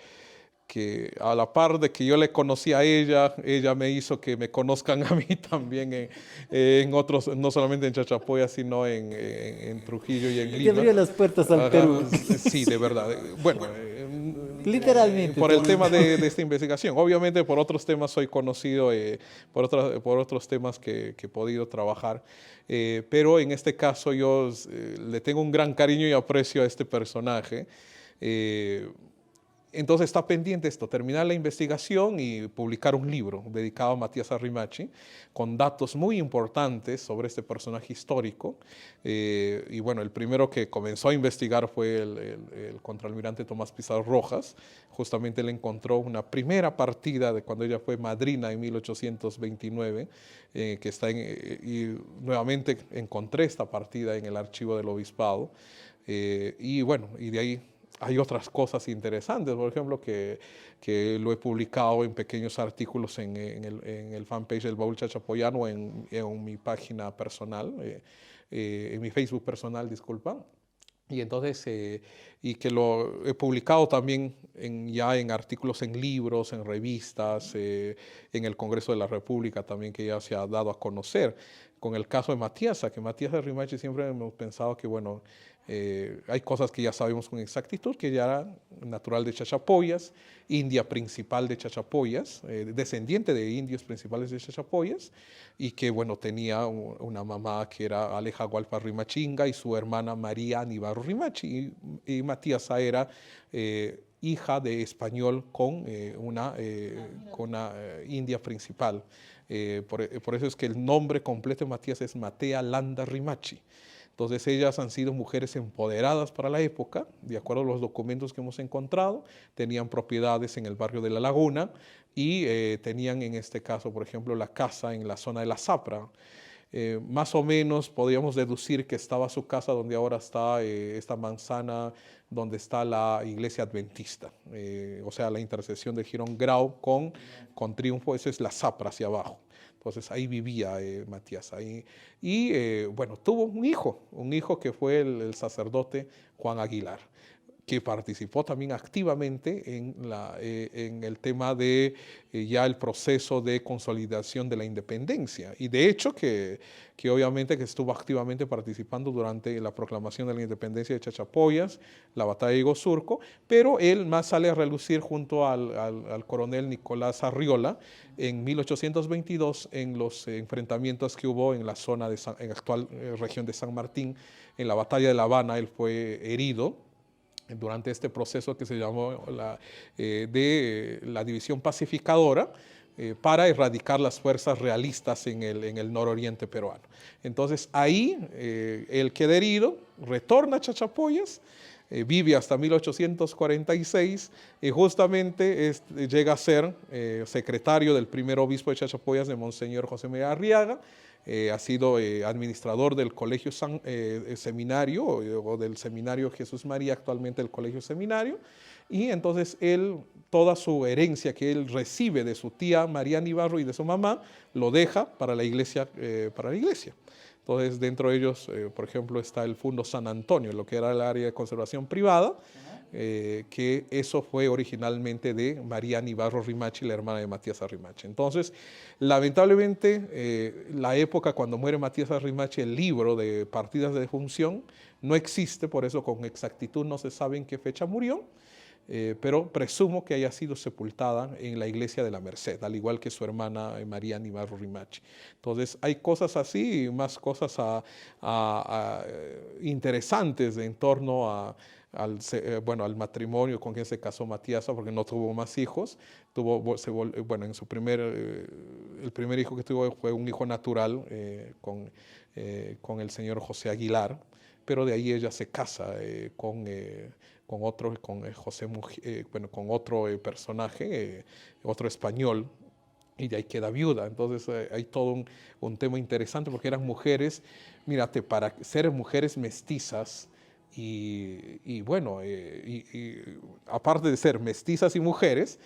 a la par de que yo le conocí a ella me hizo que me conozcan a mí también en otros, no solamente en Chachapoya, sino en Trujillo y en Te Lima. abrió las puertas al Ajá, Perú. sí, de verdad. Bueno, Literalmente. por el tema de esta investigación. Obviamente por otros temas soy conocido, por otros temas que he podido trabajar, pero en este caso yo le tengo un gran cariño y aprecio a este personaje. Eh, entonces está pendiente esto, terminar la investigación y publicar un libro dedicado a Matías Arrimachi, con datos muy importantes sobre este personaje histórico. Y bueno, el primero que comenzó a investigar fue el contraalmirante Tomás Pizarro Rojas. Justamente él encontró una primera partida de cuando ella fue madrina en 1829, que está y nuevamente encontré esta partida en el archivo del obispado. Y bueno, y de ahí hay otras cosas interesantes, por ejemplo, que lo he publicado en pequeños artículos en el fanpage del Baúl Chachapoyano, en mi página personal, en mi Facebook personal, disculpa. Y entonces, y que lo he publicado también ya en artículos en libros, en revistas, en el Congreso de la República también, que ya se ha dado a conocer. Con el caso de Matías, que Matías Arrimachi siempre hemos pensado que, bueno, hay cosas que ya sabemos con exactitud, que ya era natural de Chachapoyas, india principal de Chachapoyas, descendiente de indios principales de Chachapoyas, y que bueno, tenía una mamá que era Aleja Gualpa Rimachinga y su hermana María Aníbal Rimachi, y Matías era hija de español con una india principal. Por eso es que el nombre completo de Matías es Matea Landa Rimachi. Entonces ellas han sido mujeres empoderadas para la época, de acuerdo a los documentos que hemos encontrado, tenían propiedades en el barrio de La Laguna y tenían en este caso, por ejemplo, la casa en la zona de La Zapra. Más o menos podríamos deducir que estaba su casa donde ahora está esta manzana, donde está la iglesia adventista, o sea, la intersección de Girón Grau con Triunfo, eso es La Zapra hacia abajo. Entonces ahí vivía Matías. Ahí. Y bueno, tuvo un hijo que fue el sacerdote Juan Aguilar, que participó también activamente en el tema de ya el proceso de consolidación de la independencia. Y de hecho que obviamente que estuvo activamente participando durante la proclamación de la independencia de Chachapoyas, la batalla de Iguazurco, pero él más sale a relucir junto al coronel Nicolás Arriola en 1822 en los enfrentamientos que hubo en la zona en la actual región de San Martín. En la batalla de La Habana él fue herido durante este proceso que se llamó de la división pacificadora para erradicar las fuerzas realistas en el nororiente peruano. Entonces ahí él queda herido, retorna a Chachapoyas, vive hasta 1846 y justamente llega a ser secretario del primer obispo de Chachapoyas, de Monseñor José María Arriaga. Ha sido administrador del Colegio Seminario o del Seminario Jesús María, actualmente el Colegio Seminario, y entonces él, toda su herencia que él recibe de su tía María Nibarro y de su mamá, lo deja para la iglesia. Entonces dentro de ellos, por ejemplo, está el Fundo San Antonio, lo que era el área de conservación privada, que eso fue originalmente de María Nibarro Rimachi, la hermana de Matías Arrimachi. Entonces, lamentablemente, la época cuando muere Matías Arrimachi, el libro de partidas de defunción no existe, por eso con exactitud no se sabe en qué fecha murió. pero presumo que haya sido sepultada en la iglesia de la Merced, al igual que su hermana María Nivarro Rimachi. Entonces hay cosas así, más cosas interesantes en torno bueno, al matrimonio con quien se casó Matiasa, porque no tuvo más hijos. Bueno, el primer hijo que tuvo fue un hijo natural con el señor José Aguilar, pero de ahí ella se casa con otro, bueno, con otro personaje, otro español, y de ahí queda viuda. Entonces hay todo un tema interesante porque eran mujeres, mírate, para ser mujeres mestizas, y bueno, aparte de ser mestizas y mujeres,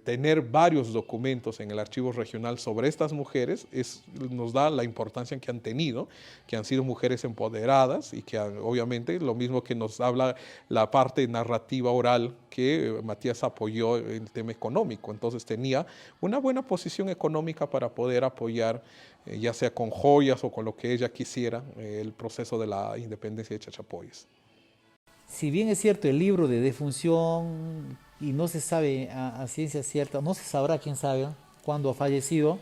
tener varios documentos en el archivo regional sobre estas mujeres nos da la importancia que han tenido, que han sido mujeres empoderadas y que obviamente lo mismo que nos habla la parte narrativa oral que Matías apoyó el tema económico. Entonces tenía una buena posición económica para poder apoyar, ya sea con joyas o con lo que ella quisiera, el proceso de la independencia de Chachapoyas. Si bien es cierto el libro de defunción y no se sabe a ciencia cierta, no se sabrá, quién sabe, cuándo ha fallecido,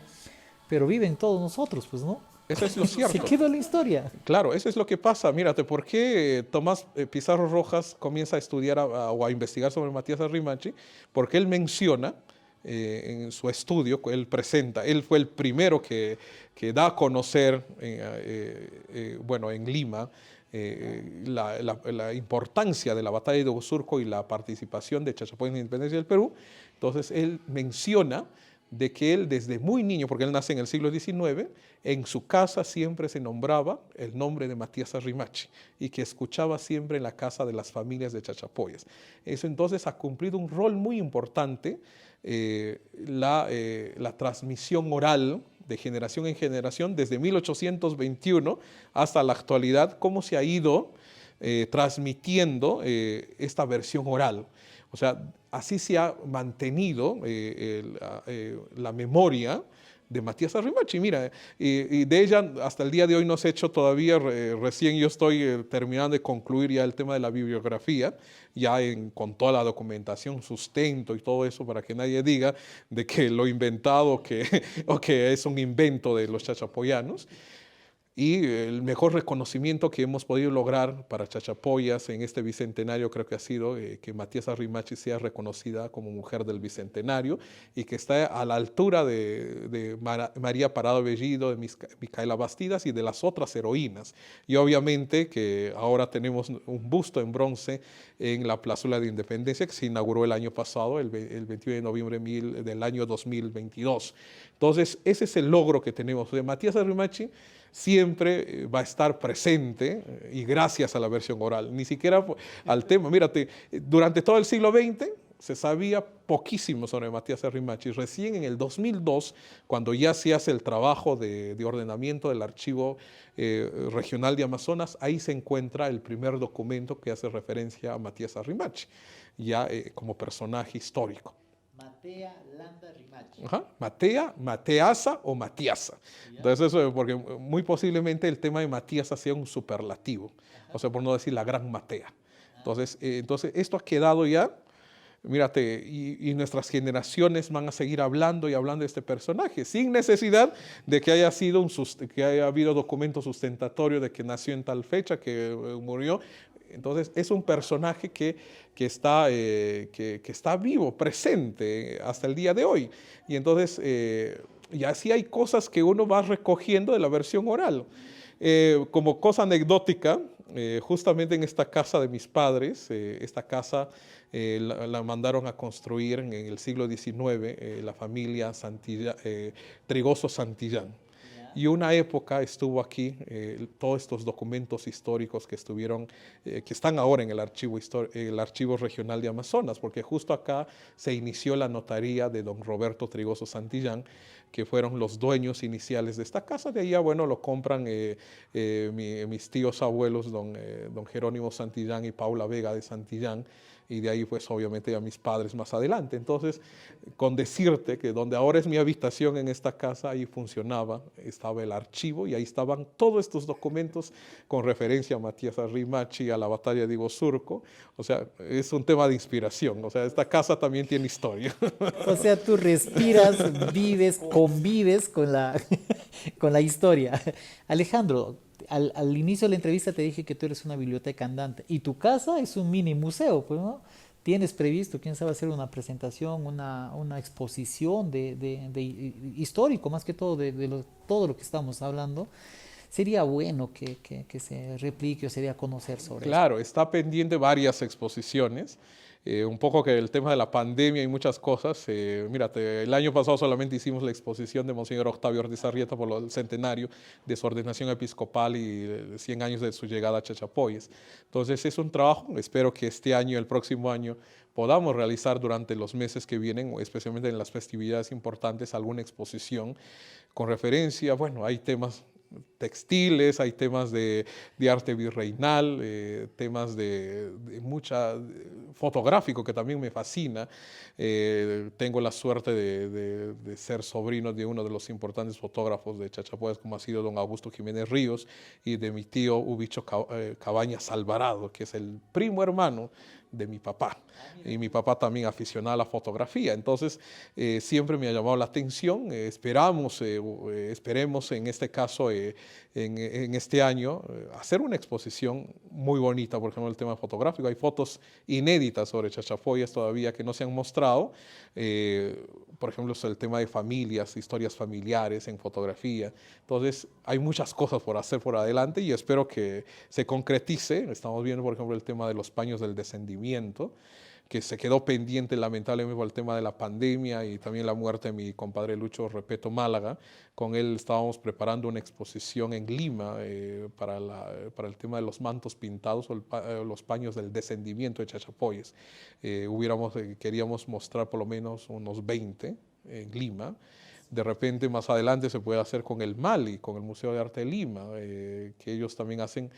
pero viven todos nosotros, pues, ¿no? Eso es lo Se cierto. quedó la historia. Claro, eso es lo que pasa. Mírate, ¿por qué Tomás Pizarro Rojas comienza a estudiar o a investigar sobre Matías Arrimachi? Porque él menciona en su estudio, él presenta, él fue el primero que da a conocer, bueno, en Lima, la importancia de la batalla de Osurco y la participación de Chachapoyas en la independencia del Perú. Entonces él menciona de que él desde muy niño, porque él nace en el siglo XIX, en su casa siempre se nombraba el nombre de Matías Arrimachi y que escuchaba siempre en la casa de las familias de Chachapoyas. Eso entonces ha cumplido un rol muy importante, la transmisión oral de generación en generación desde 1821 hasta la actualidad, cómo se ha ido transmitiendo esta versión oral. O sea, así se ha mantenido la memoria de Matías Arrimachi. Mira, y de ella hasta el día de hoy no se ha hecho todavía, recién yo estoy terminando de concluir ya el tema de la bibliografía, ya con toda la documentación, sustento y todo eso, para que nadie diga de que lo inventado o que es un invento de los chachapoyanos. Y el mejor reconocimiento que hemos podido lograr para Chachapoyas en este bicentenario creo que ha sido que Matías Arrimachi sea reconocida como mujer del bicentenario y que está a la altura de María Parado Bellido, de Micaela Bastidas y de las otras heroínas. Y obviamente que ahora tenemos un busto en bronce en la Plazuela de Independencia que se inauguró el año pasado, el 21 de noviembre del año 2022. Entonces, ese es el logro que tenemos de Matías Arrimachi. Siempre va a estar presente y gracias a la versión oral, ni siquiera al tema. Mírate, durante todo el siglo XX se sabía poquísimo sobre Matías Arrimachi. Recién en el 2002, cuando ya se hace el trabajo de ordenamiento del archivo regional de Amazonas, ahí se encuentra el primer documento que hace referencia a Matías Arrimachi, ya como personaje histórico. Matea Landa Rimachi. Ajá. Matea, Mateasa o Matiasa. Entonces eso, porque muy posiblemente el tema de Matiasa sea un superlativo, o sea, por no decir la gran Matea. Entonces esto ha quedado ya, mírate, y nuestras generaciones van a seguir hablando y hablando de este personaje, sin necesidad de que que haya habido documento sustentatorio de que nació en tal fecha, que murió. Entonces es un personaje que está vivo, presente hasta el día de hoy. Y entonces, y así hay cosas que uno va recogiendo de la versión oral. Como cosa anecdótica, justamente en esta casa de mis padres, esta casa la mandaron a construir en el siglo XIX la familia Trigoso Santillán. Y una época estuvo aquí todos estos documentos históricos que están ahora en el archivo regional de Amazonas, porque justo acá se inició la notaría de don Roberto Trigoso Santillán, que fueron los dueños iniciales de esta casa. De ahí, bueno, lo compran mis tíos abuelos, don Jerónimo Santillán y Paula Vega de Santillán, y de ahí pues obviamente a mis padres más adelante. Entonces, con decirte que donde ahora es mi habitación en esta casa, ahí funcionaba, estaba el archivo y ahí estaban todos estos documentos con referencia a Matías Arrimachi, a la batalla de Iguazurco. O sea, es un tema de inspiración. O sea, esta casa también tiene historia. O sea, tú respiras, vives, convives con la, con la historia. Alejandro, al inicio de la entrevista te dije que tú eres una biblioteca andante y tu casa es un mini museo, pues, ¿no? ¿Tienes previsto, quién sabe, hacer una presentación, una exposición de histórico, más que todo, todo lo que estamos hablando? Sería bueno que se replique o se dé a conocer sobre esto. Claro, está pendiente varias exposiciones. Un poco que el tema de la pandemia y muchas cosas. Mírate, el año pasado solamente hicimos la exposición de Monseñor Octavio Ortiz Arrieta por el centenario de su ordenación episcopal y 100 años de su llegada a Chachapoyas. Entonces es un trabajo, espero que este año, el próximo año, podamos realizar durante los meses que vienen, especialmente en las festividades importantes, alguna exposición con referencia, bueno, hay temas textiles, hay temas de arte virreinal, temas de mucha fotográfico que también me fascina. Tengo la suerte de ser sobrino de uno de los importantes fotógrafos de Chachapoyas, como ha sido don Augusto Jiménez Ríos, y de mi tío Ubicho Cabañas Alvarado, que es el primo hermano de mi papá. Y mi papá también aficionado a la fotografía. Entonces, siempre me ha llamado la atención. Esperemos en este caso, en este año, hacer una exposición muy bonita, por ejemplo, el tema fotográfico. Hay fotos inéditas sobre Chachapoyas todavía que no se han mostrado. Por ejemplo, el tema de familias, historias familiares en fotografía. Entonces, hay muchas cosas por hacer por adelante y espero que se concretice. Estamos viendo, por ejemplo, el tema de los paños del descendimiento, que se quedó pendiente lamentablemente por el tema de la pandemia y también la muerte de mi compadre Lucho Repeto Málaga. Con él estábamos preparando una exposición en Lima para el tema de los mantos pintados o los paños del descendimiento de Chachapoyas. Queríamos mostrar por lo menos unos 20 en Lima. De repente más adelante se puede hacer con el MALI, con el Museo de Arte de Lima, que ellos también hacen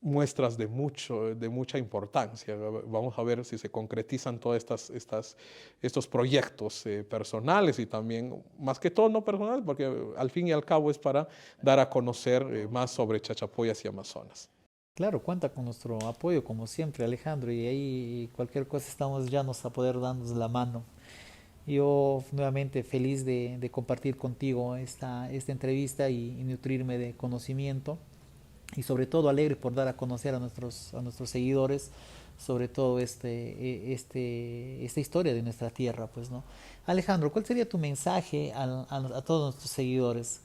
muestras de mucha importancia. Vamos a ver si se concretizan todos estos proyectos personales y también, más que todo no personal, porque al fin y al cabo es para dar a conocer más sobre Chachapoyas y Amazonas. Claro, cuenta con nuestro apoyo, como siempre, Alejandro, y ahí cualquier cosa estamos llanos a poder darnos la mano. Yo nuevamente feliz de compartir contigo esta entrevista y nutrirme de conocimiento y sobre todo alegre por dar a conocer a nuestros seguidores sobre todo esta historia de nuestra tierra, pues, ¿no? Alejandro, ¿cuál sería tu mensaje a todos nuestros seguidores?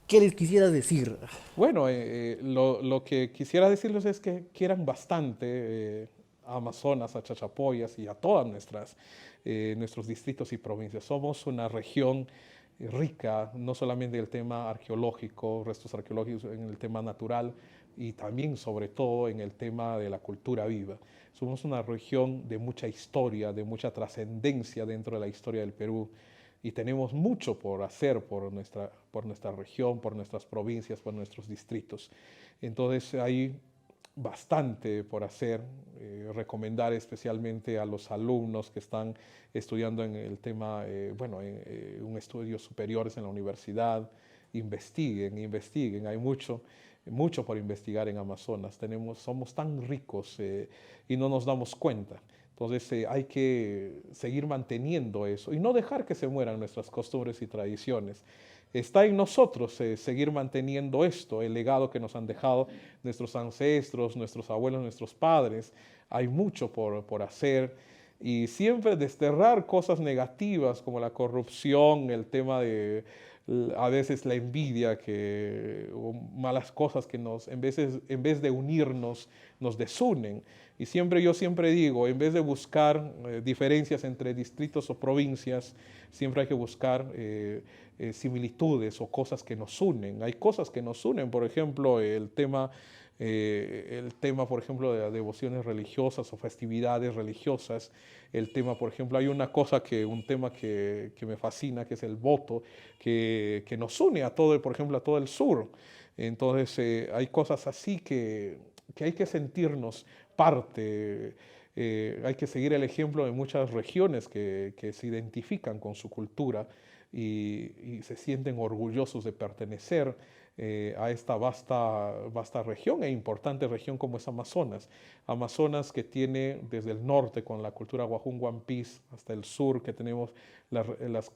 ¿Qué les quisieras decir? Bueno, lo que quisiera decirles es que quieran bastante a Amazonas, a Chachapoyas y a todas nuestros distritos y provincias. Somos una región rica, no solamente en el tema arqueológico, restos arqueológicos, en el tema natural y también, sobre todo, en el tema de la cultura viva. Somos una región de mucha historia, de mucha trascendencia dentro de la historia del Perú y tenemos mucho por hacer por nuestra región, por nuestras provincias, por nuestros distritos. Entonces hay bastante por hacer, recomendar especialmente a los alumnos que están estudiando en el tema, en un estudios superiores en la universidad, investiguen, hay mucho por investigar en Amazonas, somos tan ricos y no nos damos cuenta. Entonces hay que seguir manteniendo eso y no dejar que se mueran nuestras costumbres y tradiciones. Está en nosotros seguir manteniendo esto, el legado que nos han dejado nuestros ancestros, nuestros abuelos, nuestros padres. Hay mucho por hacer y siempre desterrar cosas negativas como la corrupción, el tema de a veces la envidia, o malas cosas que en vez de unirnos, nos desunen. Y yo siempre digo, en vez de buscar diferencias entre distritos o provincias, siempre hay que buscar similitudes o cosas que nos unen. Hay cosas que nos unen, por ejemplo, el tema, por ejemplo, de las devociones religiosas o festividades religiosas. El tema, por ejemplo, hay un tema que me fascina, que es el voto, que nos une a todo, por ejemplo, a todo el sur. Entonces, hay cosas así que hay que sentirnos parte. Hay que seguir el ejemplo de muchas regiones que se identifican con su cultura y se sienten orgullosos de pertenecer a esta vasta región e importante región como es Amazonas. Amazonas que tiene desde el norte con la cultura Wajún Wampis hasta el sur que tenemos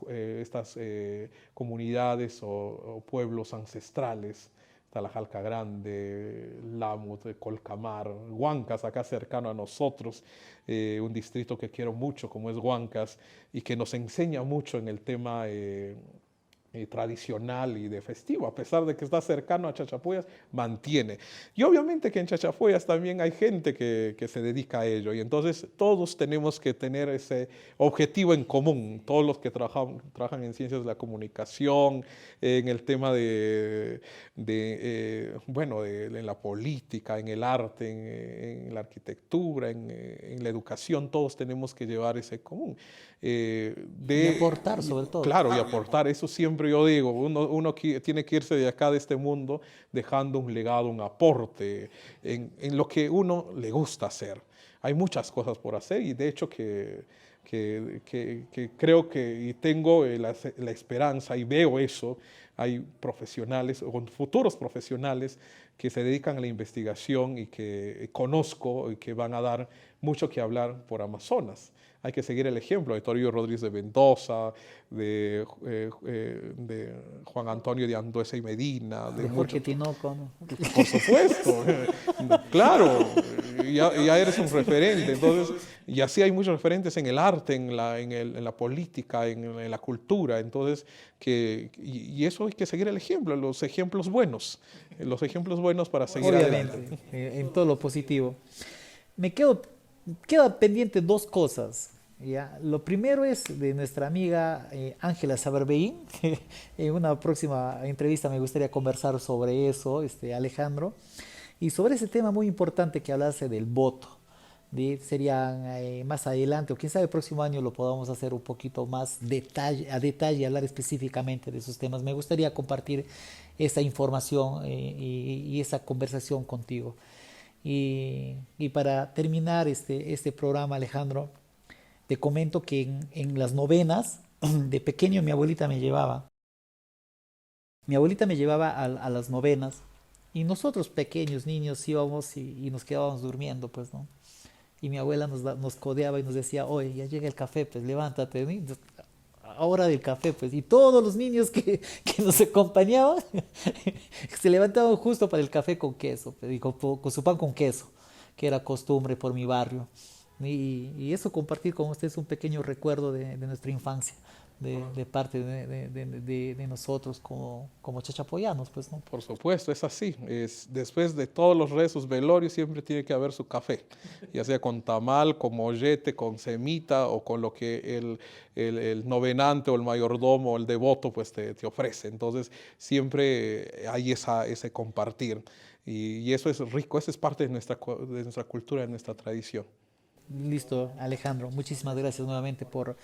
estas comunidades o pueblos ancestrales. Talajalca Grande, Lamut, Colcamar, Huancas, acá cercano a nosotros, un distrito que quiero mucho como es Huancas y que nos enseña mucho en el tema tradicional y de festivo, a pesar de que está cercano a Chachapoyas, mantiene. Y obviamente que en Chachapoyas también hay gente que se dedica a ello, y entonces todos tenemos que tener ese objetivo en común, todos los que trabajan en ciencias de la comunicación, en el tema en la política, en el arte, en la arquitectura, en la educación, todos tenemos que llevar ese común. Y aportar sobre todo. Claro, y aportar, eso siempre yo digo, uno tiene que irse de acá, de este mundo, dejando un legado, un aporte en lo que uno le gusta hacer. Hay muchas cosas por hacer y de hecho que creo que y tengo la esperanza y veo eso, hay profesionales o futuros profesionales que se dedican a la investigación y que conozco y que van a dar mucho que hablar por Amazonas. Hay que seguir el ejemplo de Toribio Rodríguez de Mendoza, de Juan Antonio de Andueza y Medina. De Jorge Tinoco, ¿no? Por supuesto, claro, ya eres un referente. Entonces, y así hay muchos referentes en el arte, en la política, en la cultura. Entonces, y eso hay que seguir el ejemplo, los ejemplos buenos para seguir Obviamente, adelante. en todo lo positivo. Queda pendiente dos cosas. ¿Ya? Lo primero es de nuestra amiga Ángela Saberbeín. En una próxima entrevista me gustaría conversar sobre eso, Alejandro. Y sobre ese tema muy importante que hablase del voto. Sería más adelante, o quién sabe el próximo año lo podamos hacer un poquito más a detalle, hablar específicamente de esos temas. Me gustaría compartir esa información y esa conversación contigo. Y para terminar este programa, Alejandro, te comento que en las novenas, de pequeño mi abuelita me llevaba. Mi abuelita me llevaba a las novenas y nosotros pequeños niños íbamos y nos quedábamos durmiendo, pues, ¿no? Y mi abuela nos codeaba y nos decía, oye, ya llega el café, pues levántate, ¿no? Hora del café, pues, y todos los niños que nos acompañaban se levantaban justo para el café con queso, pues, y con su pan con queso, que era costumbre por mi barrio. Y eso compartir con ustedes un pequeño recuerdo de nuestra infancia, de parte de nosotros como chachapoyanos, pues, ¿no? Por supuesto, es así. Después de todos los rezos velorios siempre tiene que haber su café, ya sea con tamal, con mollete, con semita o con lo que el novenante o el mayordomo o el devoto pues te ofrece. Entonces siempre hay ese compartir y eso es rico, eso es parte de nuestra cultura, de nuestra tradición. Listo, Alejandro. Muchísimas gracias nuevamente por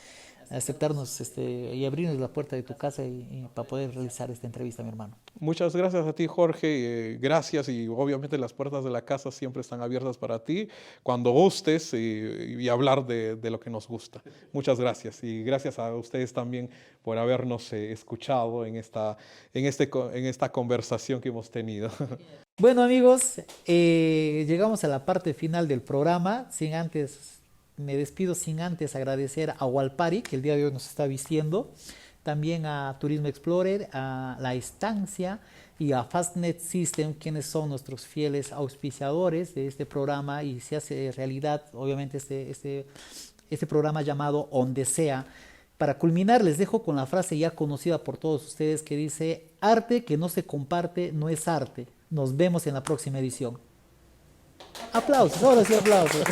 aceptarnos y abrirnos la puerta de tu casa y para poder realizar esta entrevista, mi hermano. Muchas gracias a ti, Jorge. Gracias y obviamente las puertas de la casa siempre están abiertas para ti cuando gustes y hablar de lo que nos gusta. Muchas gracias y gracias a ustedes también por habernos escuchado en esta conversación que hemos tenido. Bueno, amigos, llegamos a la parte final del programa. Me despido sin antes agradecer a Walpari, que el día de hoy nos está vistiendo, también a Turismo Explorer, a La Estancia y a Fastnet System, quienes son nuestros fieles auspiciadores de este programa y se hace realidad, obviamente, este programa llamado Onde Sea. Para culminar, les dejo con la frase ya conocida por todos ustedes que dice: arte que no se comparte no es arte. Nos vemos en la próxima edición. Aplausos, ahora sí aplausos.